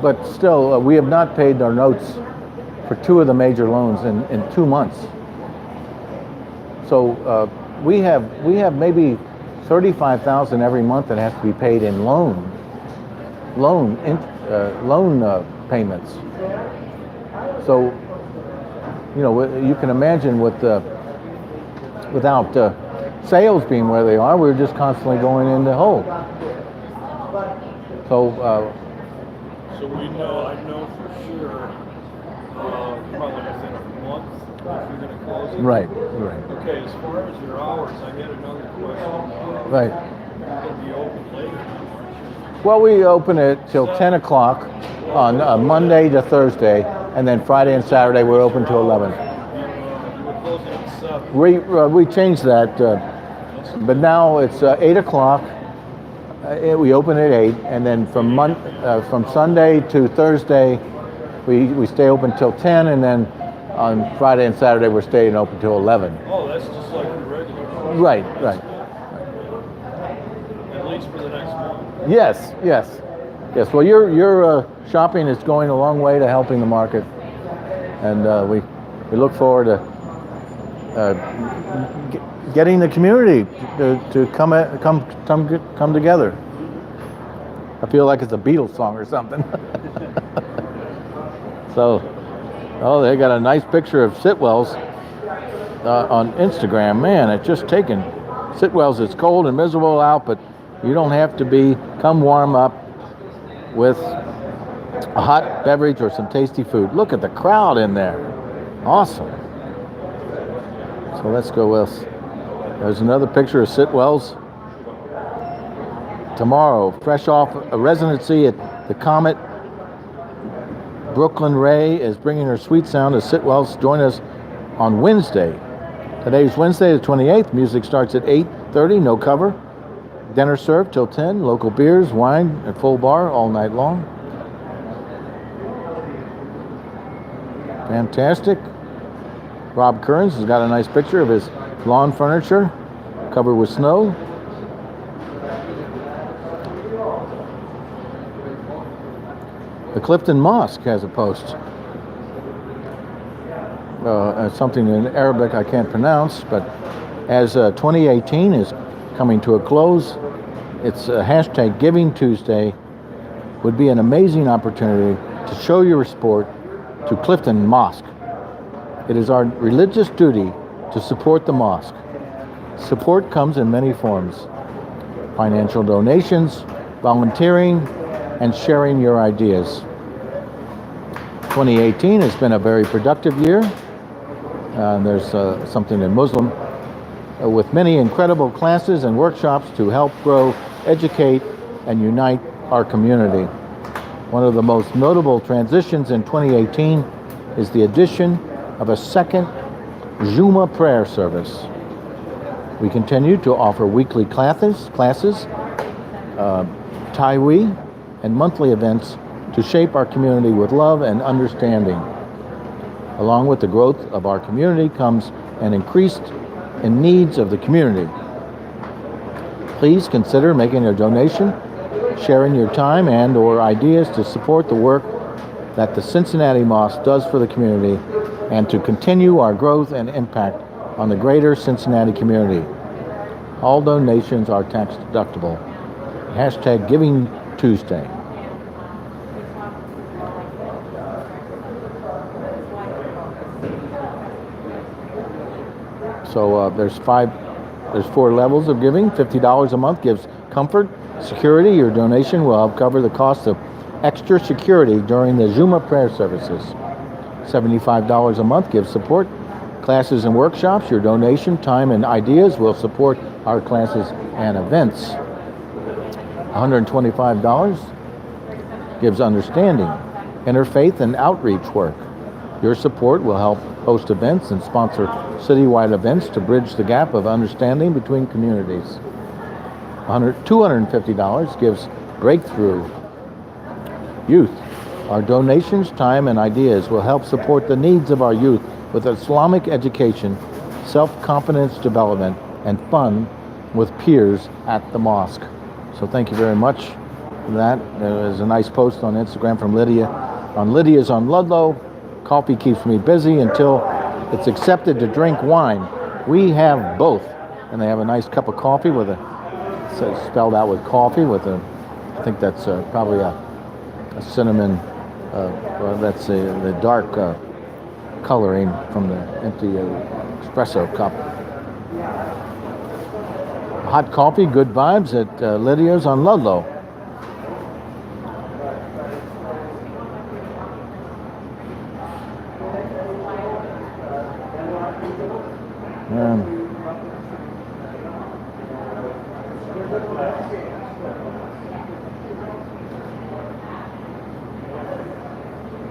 but still, we have not paid our notes for 2 of the major loans in 2 months. So we have maybe $35,000 every month that has to be paid in loan payments. So you can imagine without sales being where they are, we're just constantly going in the hole. So So I know for sure, probably within a month, if you're going to close it. right. Okay, as far as your hours, I get another question. Right. You're going to be open later now, aren't you? Well, we open it till 10 o'clock on Monday to Thursday, and then Friday and Saturday we're open till 11. You were closing at 7. We changed that, but now it's 8 o'clock. We open at 8, and then from Sunday to Thursday, we stay open till 10, and then on Friday and Saturday we're staying open till 11. Oh, that's just like your regular. Right. At least for the next month. Yes. Well, your shopping is going a long way to helping the market, and we look forward to getting the community to come together. I feel like it's a Beatles song or something. So, they got a nice picture of Sitwell's on Instagram. Man, it's just taken. Sitwell's, it's cold and miserable out, but you don't have to be. Come warm up with a hot beverage or some tasty food. Look at the crowd in there. Awesome. So let's go with. There's another picture of Sitwell's. Tomorrow, fresh off a residency at the Comet, Brooklyn Ray is bringing her sweet sound to Sitwell's. Join us on Wednesday. Today's Wednesday, the 28th. Music starts at 8:30, no cover. Dinner served till 10. Local beers, wine at full bar all night long. Fantastic. Rob Kearns has got a nice picture of his lawn furniture covered with snow. The Clifton Mosque has a post. Something in Arabic I can't pronounce, but as 2018 is coming to a close, it's hashtag Giving Tuesday would be an amazing opportunity to show your support to Clifton Mosque. It is our religious duty to support the mosque. Support comes in many forms: financial donations, volunteering, and sharing your ideas. 2018 has been a very productive year. There's something in Muslim with many incredible classes and workshops to help grow, educate, and unite our community. One of the most notable transitions in 2018 is the addition of a second Juma prayer service. We continue to offer weekly classes, Taiwi, and monthly events to shape our community with love and understanding. Along with the growth of our community comes an increase in needs of the community. Please consider making a donation, sharing your time and or ideas to support the work that the Cincinnati Mosque does for the community and to continue our growth and impact on the greater Cincinnati community. All donations are tax deductible. Hashtag Giving Tuesday. So there's 4 levels of giving. $50 a month gives comfort, security. Your donation will help cover the cost of extra security during the Juma prayer services. $75 a month gives support, classes and workshops. Your donation, time, and ideas will support our classes and events. $125 gives understanding, interfaith, and outreach work. Your support will help host events and sponsor citywide events to bridge the gap of understanding between communities. $250 gives breakthrough youth. Our donations, time, and ideas will help support the needs of our youth with Islamic education, self-confidence development, and fun with peers at the mosque. So thank you very much for that. There was a nice post on Instagram from Lydia. Lydia's on Ludlow. Coffee keeps me busy until it's accepted to drink wine. We have both. And they have a nice cup of coffee with spelled out with coffee with I think that's probably a cinnamon, that's the dark coloring from the empty espresso cup. Hot coffee, good vibes at Lydia's on Ludlow.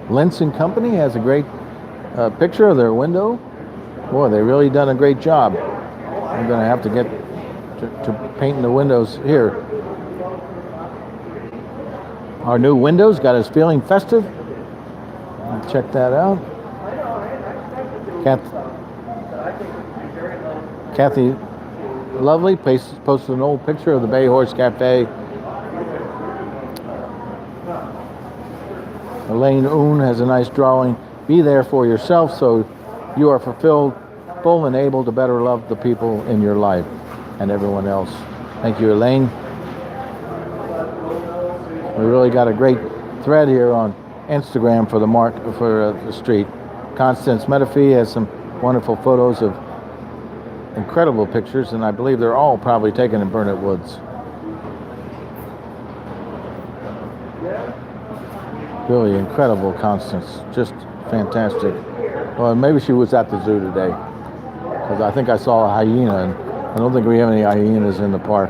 Lentz and Company has a great picture of their window. Boy, they really done a great job. I'm going to have to get to painting the windows here. Our new windows got us feeling festive. Check that out. Kathy Lovely posted an old picture of the Bay Horse Cafe. Elaine Oon has a nice drawing. Be there for yourself so you are fulfilled, full and able to better love the people in your life and everyone else. Thank you, Elaine. We really got a great thread here on Instagram for the street. Constance Metafee has some wonderful photos of incredible pictures, and I believe they're all probably taken in Burnett Woods. Really incredible, Constance. Just fantastic. Well, maybe she was at the zoo today, because I think I saw a hyena, and I don't think we have any hyenas in the park.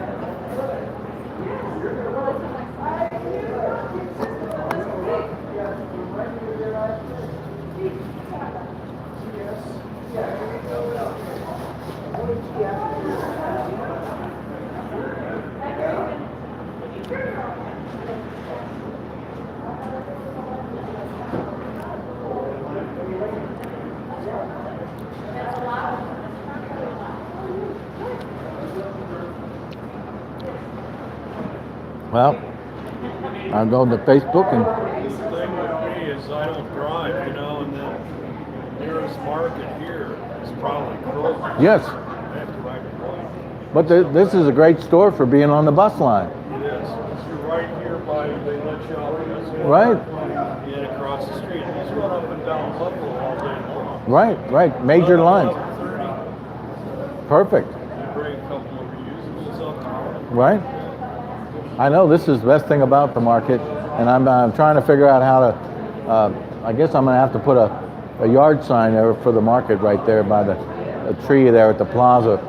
Well, I'm going to Facebook and... The thing with me is I don't drive, and the nearest market here is probably Kroger. Yes. I have to ride a bike. But this is a great store for being on the bus line. It is. You're right here by, they let you out. Right. And across the street. These run up and down Ludlow all day long. Right. Major lines. Perfect. You bring a couple of reusers up. Right. I know this is the best thing about the market, and I'm trying to figure out how to, I guess I'm going to have to put a yard sign there for the market right there by the tree there at the plaza.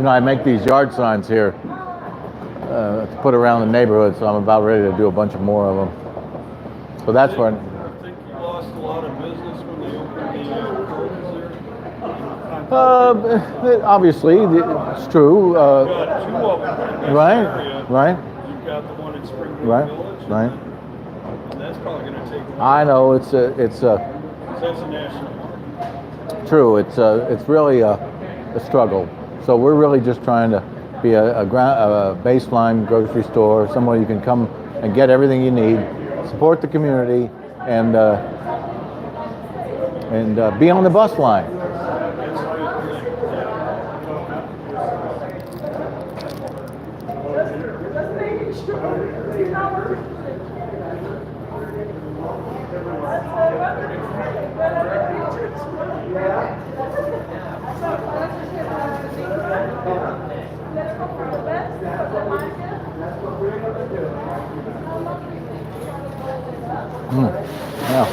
I make these yard signs here to put around the neighborhood, so I'm about ready to do a bunch of more of them. So that's where... I think you lost a lot of business when they opened the Kroger's there. Obviously, it's true. You've got two of them in this Right. area. You've got the one in Springfield Village. Right. And that's probably going to take a while. I know it's That's a national market. true. It's really a struggle. So we're really just trying to be a baseline grocery store, somewhere you can come and get everything you need, support the community, and be on the bus line. Yeah.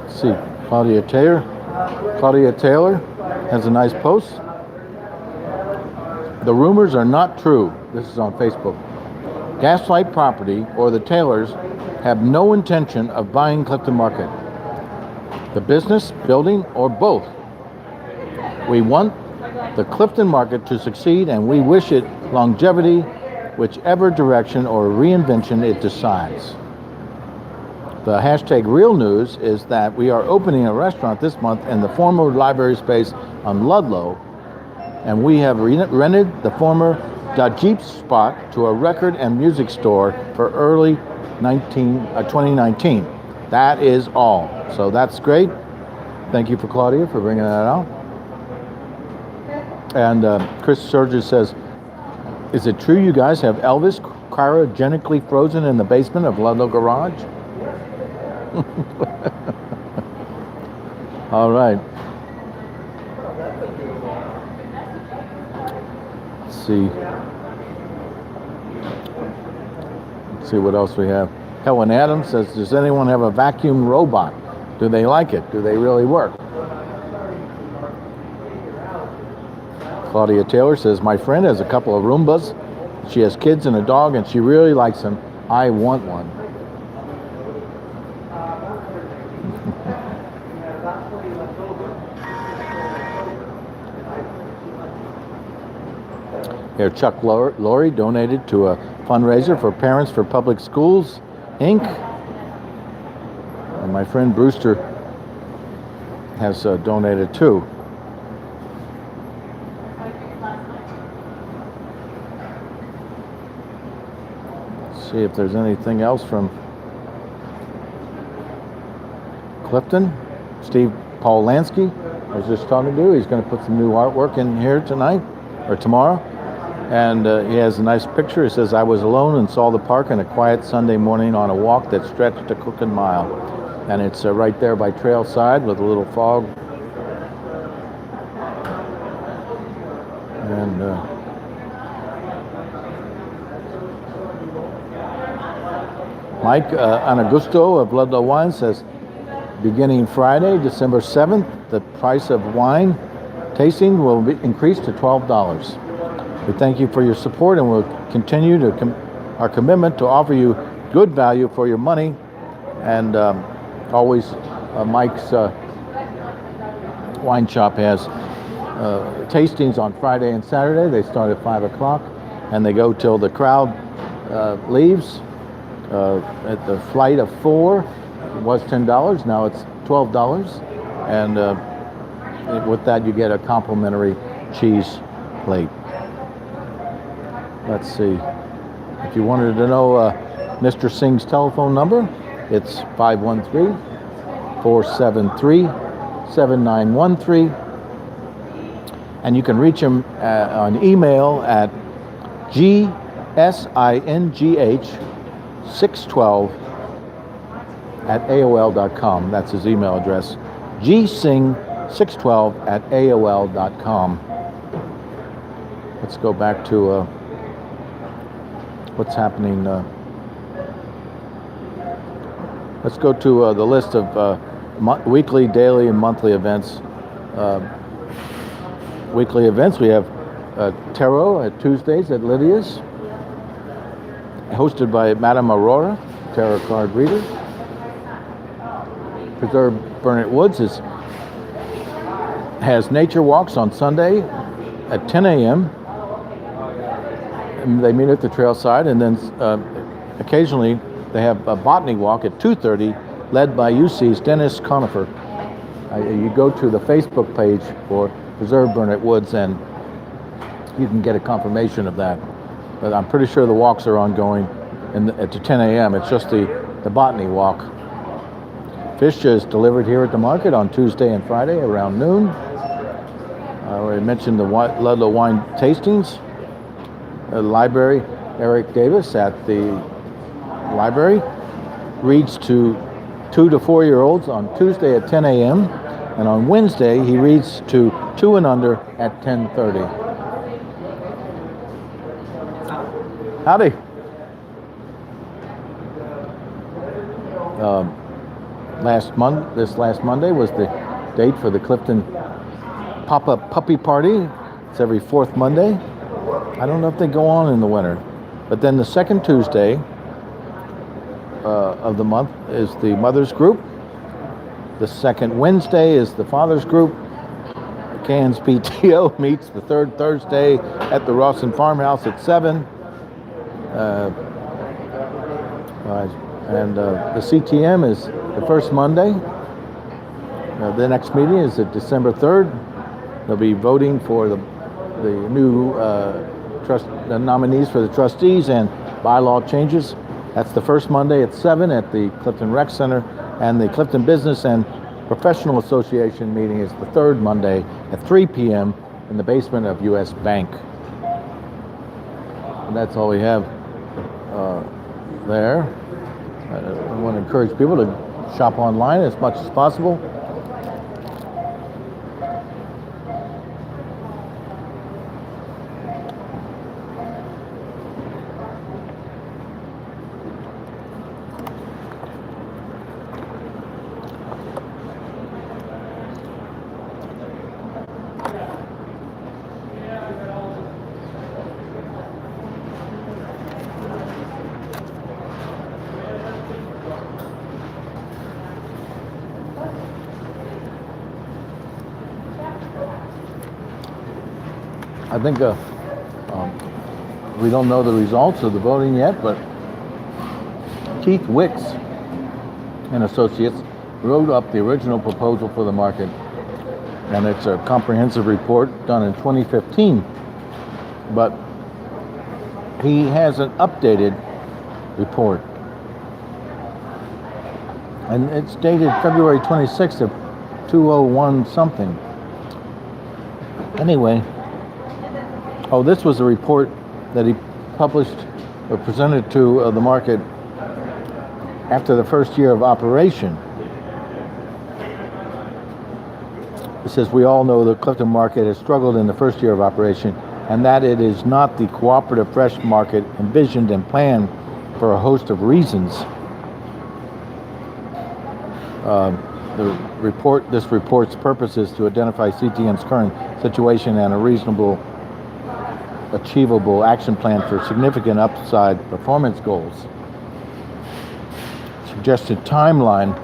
Let's see, Claudia Taylor has a nice post. The rumors are not true. This is on Facebook. Gaslight Property or the Taylors have no intention of buying Clifton Market, the business, building, or both. We want the Clifton Market to succeed, and we wish it longevity, whichever direction or reinvention it decides. The hashtag real news is that we are opening a restaurant this month in the former library space on Ludlow, and we have rented the former Da Jeep spot to a record and music store for early 2019. That is all. So that's great. Thank you for Claudia for bringing that out. And Chris Surges says, is it true you guys have Elvis cryogenically frozen in the basement of Ludlow Garage? All right. Let's see what else we have. Helen Adams says, does anyone have a vacuum robot? Do they like it? Do they really work? Claudia Taylor says, my friend has a couple of Roombas. She has kids and a dog, and she really likes them. I want one. Here, Chuck Lorre donated to a fundraiser for Parents for Public Schools, Inc. And my friend Brewster has donated too. Let's see if there's anything else from Clifton. Paul Lansky, I was just talking to. He's going to put some new artwork in here tonight or tomorrow. And he has a nice picture. It says, I was alone and saw the park on a quiet Sunday morning on a walk that stretched a crooked mile. And it's right there by Trailside with a little fog. And Mike Anagusto of Ludlow Wine says, beginning Friday, December 7th, the price of wine tasting will be increased to $12. We thank you for your support, and we'll continue our commitment to offer you good value for your money. And always, Mike's wine shop has tastings on Friday and Saturday. They start at 5 o'clock, and they go till the crowd leaves. At the flight of 4, it was $10. Now it's $12. And with that, you get a complimentary cheese plate. Let's see. If you wanted to know Mr. Singh's telephone number, it's 513-473-7913. And you can reach him on email at gsingh612@aol.com. That's his email address. gsingh612@aol.com. Let's go back to what's happening. Let's go to the list of weekly, daily, and monthly events. Weekly events, we have Tarot at Tuesdays at Lydia's, hosted by Madame Aurora, tarot card reader. Preserve Burnett Woods has nature walks on Sunday at 10 a.m. They meet at the trailside, and then occasionally they have a botany walk at 2:30, led by UC's Dennis Conifer. You go to the Facebook page for Preserve Burnett Woods, and you can get a confirmation of that. But I'm pretty sure the walks are ongoing at 10 a.m. It's just the botany walk. Fish is delivered here at the market on Tuesday and Friday around noon. I already mentioned the Ludlow wine tastings. Library, Eric Davis at the library reads to 2 to 4 year olds on Tuesday at 10 a.m. and on Wednesday he reads to 2 and under at 10:30. Howdy. This last Monday was the date for the Clifton pop-up puppy party. It's every fourth Monday. I don't know if they go on in the winter. But then the second Tuesday of the month is the Mothers Group. The second Wednesday is the Fathers Group. Cairns PTO meets the third Thursday at the Rawson Farmhouse at 7. The CTM is the first Monday. The next meeting is at December 3rd. They'll be voting for the new the nominees for the trustees and bylaw changes. That's the first Monday at 7 at the Clifton Rec Center, and the Clifton Business and Professional Association meeting is the third Monday at 3 p.m. in the basement of U.S. Bank. And that's all we have there. I want to encourage people to shop online as much as possible. I think we don't know the results of the voting yet, but Keith Wicks and Associates wrote up the original proposal for the market, and it's a comprehensive report done in 2015. But he has an updated report, and it's dated February 26th of 2001 something. Anyway. Oh, this was a report that he published or presented to the market after the first year of operation. It says, we all know the Clifton market has struggled in the first year of operation, and that it is not the cooperative fresh market envisioned and planned for a host of reasons. This report's purpose is to identify CTM's current situation and a reasonable achievable action plan for significant upside performance goals. Suggested timeline: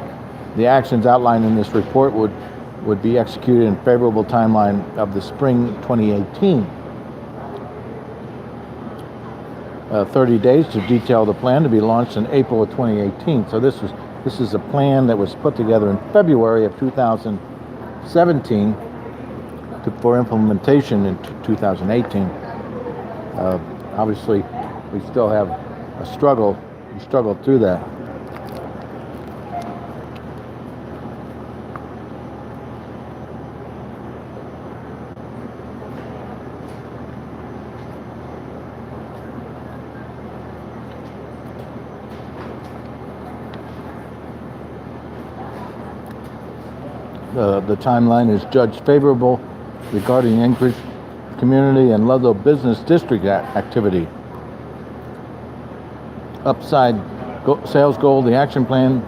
the actions outlined in this report would be executed in favorable timeline of the spring 2018. 30 days to detail the plan to be launched in April of 2018. So this is a plan that was put together in February of 2017 for implementation in 2018. Obviously, we still have a struggle. We struggled through that. The timeline is judged favorable regarding increased community and Ludlow business district activity. Upside sales goal: the action plan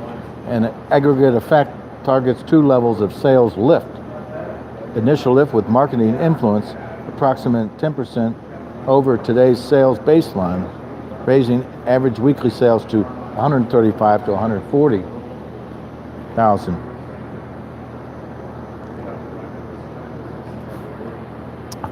and aggregate effect targets 2 levels of sales lift. Initial lift with marketing influence, approximate 10% over today's sales baseline, raising average weekly sales to 135 to 140,000.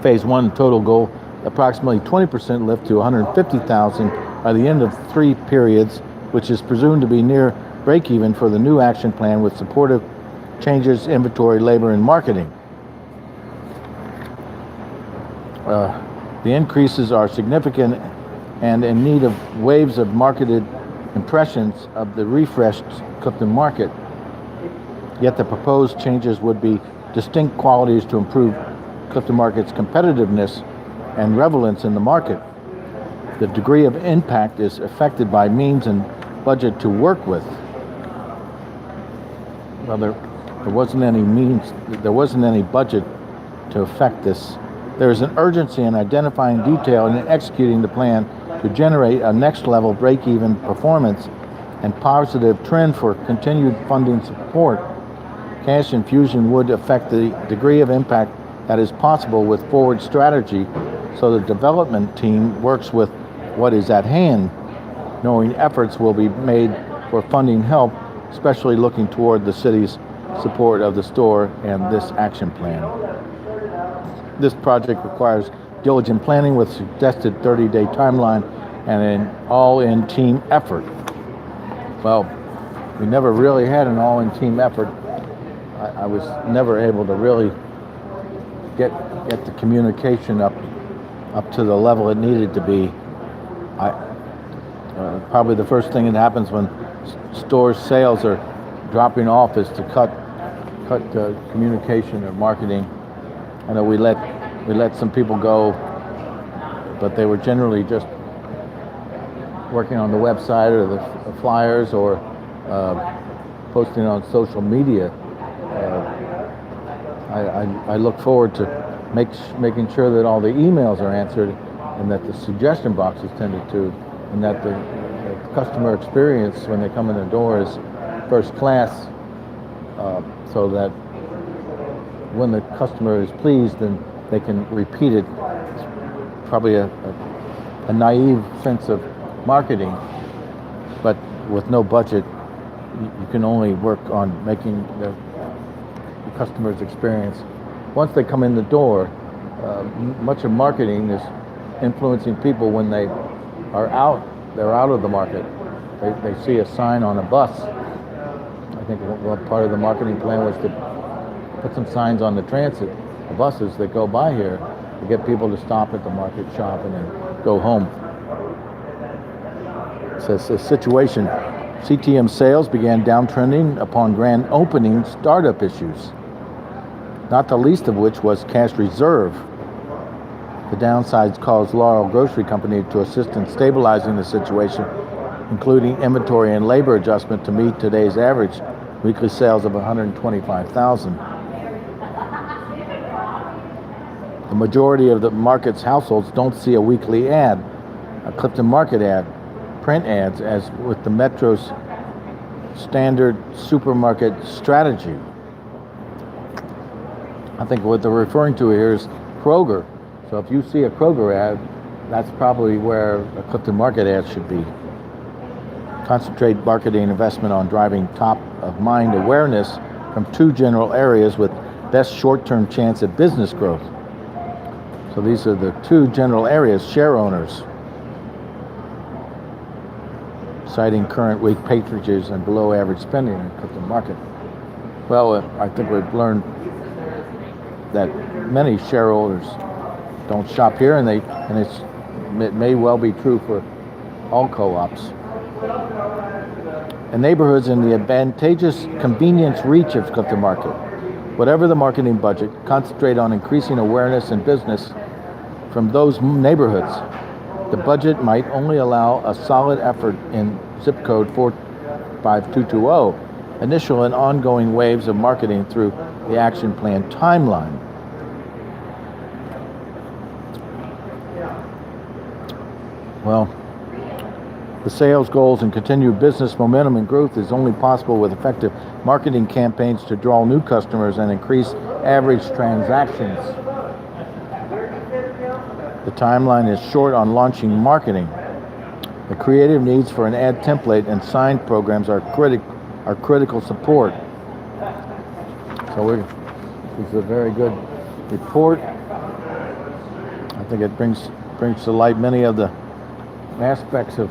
Phase 1 total goal, approximately 20% lift to 150,000 by the end of 3 periods, which is presumed to be near break-even for the new action plan with supportive changes, inventory, labor, and marketing. The increases are significant and in need of waves of marketed impressions of the refreshed Clifton market. Yet the proposed changes would be distinct qualities to improve Clifton market's competitiveness and relevance in the market. The degree of impact is affected by means and budget to work with. Well, there wasn't any budget to affect this. There is an urgency in identifying detail and executing the plan to generate a next level break-even performance and positive trend for continued funding support, cash infusion would affect the degree of impact that is possible with forward strategy, so the development team works with what is at hand, knowing efforts will be made for funding help, especially looking toward the city's support of the store and this action plan. This project requires diligent planning with suggested 30-day timeline and an all-in team effort. Well, we never really had an all-in team effort. I was never able to really get the communication up to the level it needed to be. Probably the first thing that happens when store sales are dropping off is to cut communication or marketing. I know we let some people go, but they were generally just working on the website or the flyers or posting on social media. I look forward to making sure that all the emails are answered and that the suggestion box is tended to, and that the customer experience when they come in the door is first class, so that when the customer is pleased, then they can repeat it. It's probably a naive sense of marketing, but with no budget, you can only work on making the customer's experience. Once they come in the door, much of marketing is influencing people when they are out. They're out of the market. They see a sign on a bus. I think one part of the marketing plan was to put some signs on the transit, the buses that go by here, to get people to stop at the market, shop, and then go home. It says the situation. CTM sales began downtrending upon grand opening startup issues, not the least of which was cash reserve. The downsides caused Laurel Grocery Company to assist in stabilizing the situation, including inventory and labor adjustment to meet today's average weekly sales of $125,000. The majority of the market's households don't see a weekly ad, a Clifton Market ad, print ads, as with the Metro's standard supermarket strategy. I think what they're referring to here is Kroger. So if you see a Kroger ad, that's probably where a Clifton Market ad should be. Concentrate marketing investment on driving top-of-mind awareness from two general areas with best short-term chance at business growth. So these are the two general areas, share owners, citing current weak patronages and below average spending in Clifton Market. Well, I think we've learned that many shareholders don't shop here, and it may well be true for all co-ops. And neighborhoods in the advantageous convenience reach of Clifton Market. Whatever the marketing budget, concentrate on increasing awareness and business from those neighborhoods. The budget might only allow a solid effort in zip code 45220, initial and ongoing waves of marketing through the action plan timeline. Well, the sales goals and continued business momentum and growth is only possible with effective marketing campaigns to draw new customers and increase average transactions. The timeline is short on launching marketing. The creative needs for an ad template and sign programs are critical support. So this is a very good report. I think it brings to light many of the aspects of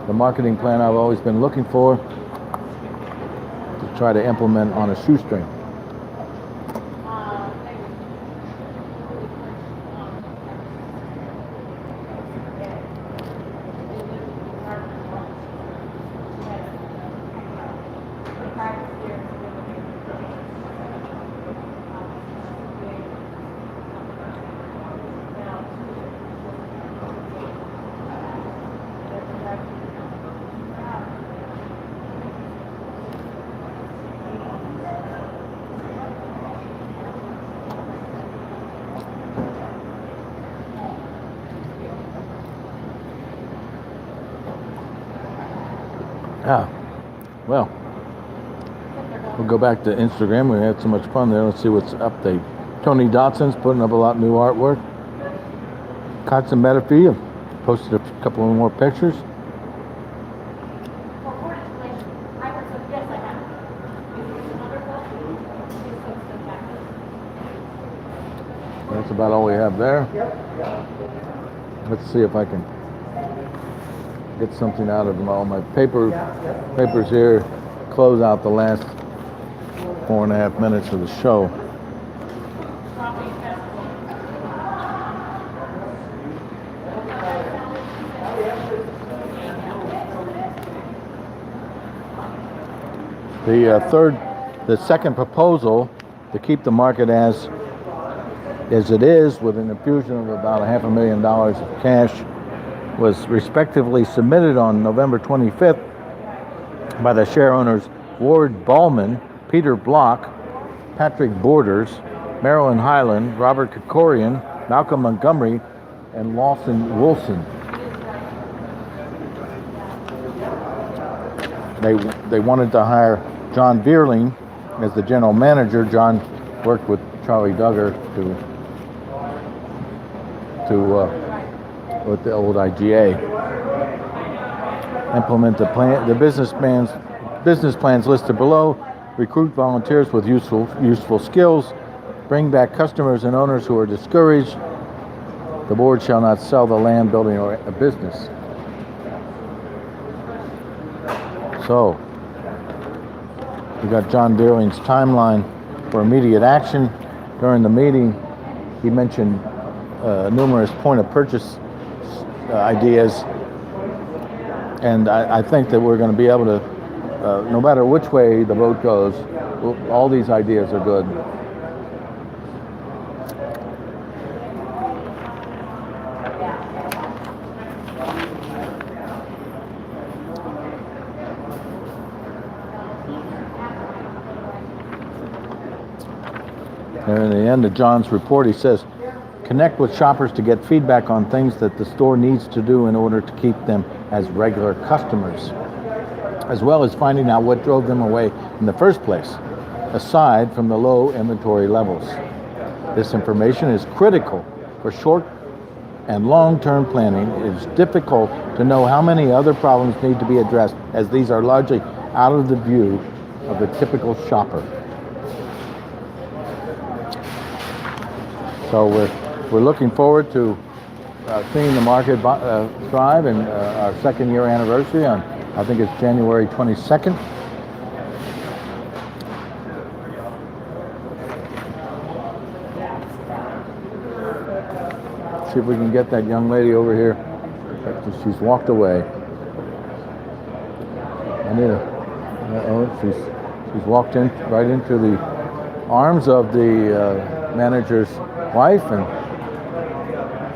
the marketing plan I've always been looking for to try to implement on a shoestring. Well, we'll go back to Instagram. We had so much fun there. Let's see what's up there. Tony Dotson's putting up a lot of new artwork. Kotzen Metafi posted a couple of more pictures. That's about all we have there. Let's see if I can get something out of all my papers here. Close out the last 4.5 minutes of the show. The second proposal to keep the market as it is, with an infusion of about $500,000 of cash, was respectively submitted on November 25th by the share owners Ward Ballman, Peter Block, Patrick Borders, Marilyn Highland, Robert Kokorian, Malcolm Montgomery, and Lawson Wilson. They wanted to hire John Verling as the general manager. John worked with Charlie Duggar with the old IGA. Implement the business plans listed below. Recruit volunteers with useful skills. Bring back customers and owners who are discouraged. The board shall not sell the land, building, or a business. So, we got John Verling's timeline for immediate action. During the meeting, he mentioned numerous point of purchase ideas, and I think that we're going to be able to, no matter which way the vote goes, all these ideas are good. And in the end of John's report, he says, connect with shoppers to get feedback on things that the store needs to do in order to keep them as regular customers, as well as finding out what drove them away in the first place, aside from the low inventory levels. This information is critical for short and long-term planning. It is difficult to know how many other problems need to be addressed, as these are largely out of the view of the typical shopper. So we're looking forward to seeing the market thrive, and our second year anniversary on, I think it's January 22nd. See if we can get that young lady over here. She's walked away. She's walked in right into the arms of the manager's wife, and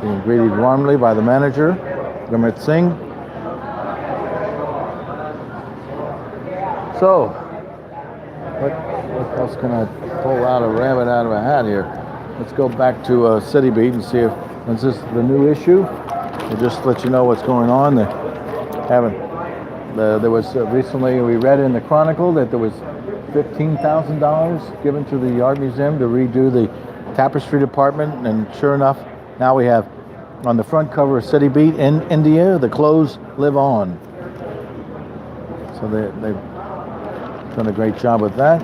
being greeted warmly by the manager, Gurmeet Singh. So, what else can I pull out a rabbit out of a hat here? Let's go back to CityBeat and see if, is this the new issue? We'll just let you know what's going on. There was recently, we read in the Chronicle that there was $15,000 given to the Art Museum to redo the tapestry department, and sure enough, now we have on the front cover of CityBeat in India, the clothes live on. So they've done a great job with that.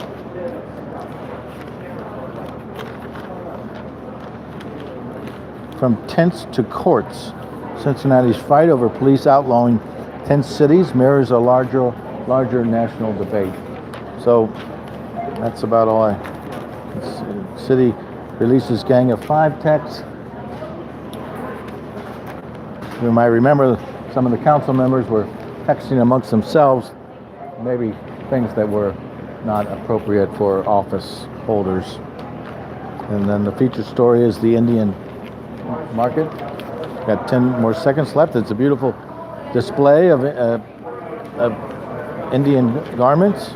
From tents to courts, Cincinnati's fight over police outlawing tent cities mirrors a larger national debate. So that's about all City releases gang of 5 techs. You might remember some of the council members were texting amongst themselves, maybe things that were not appropriate for office holders. And then the featured story is the Indian market. Got 10 more seconds left. It's a beautiful display of Indian garments.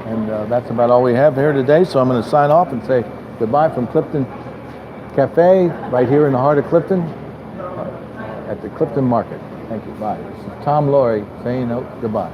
And that's about all we have here today. So I'm going to sign off and say goodbye from Clifton Cafe, right here in the heart of Clifton, at the Clifton Market. Thank you. Bye. This is Tom Lohre saying goodbye.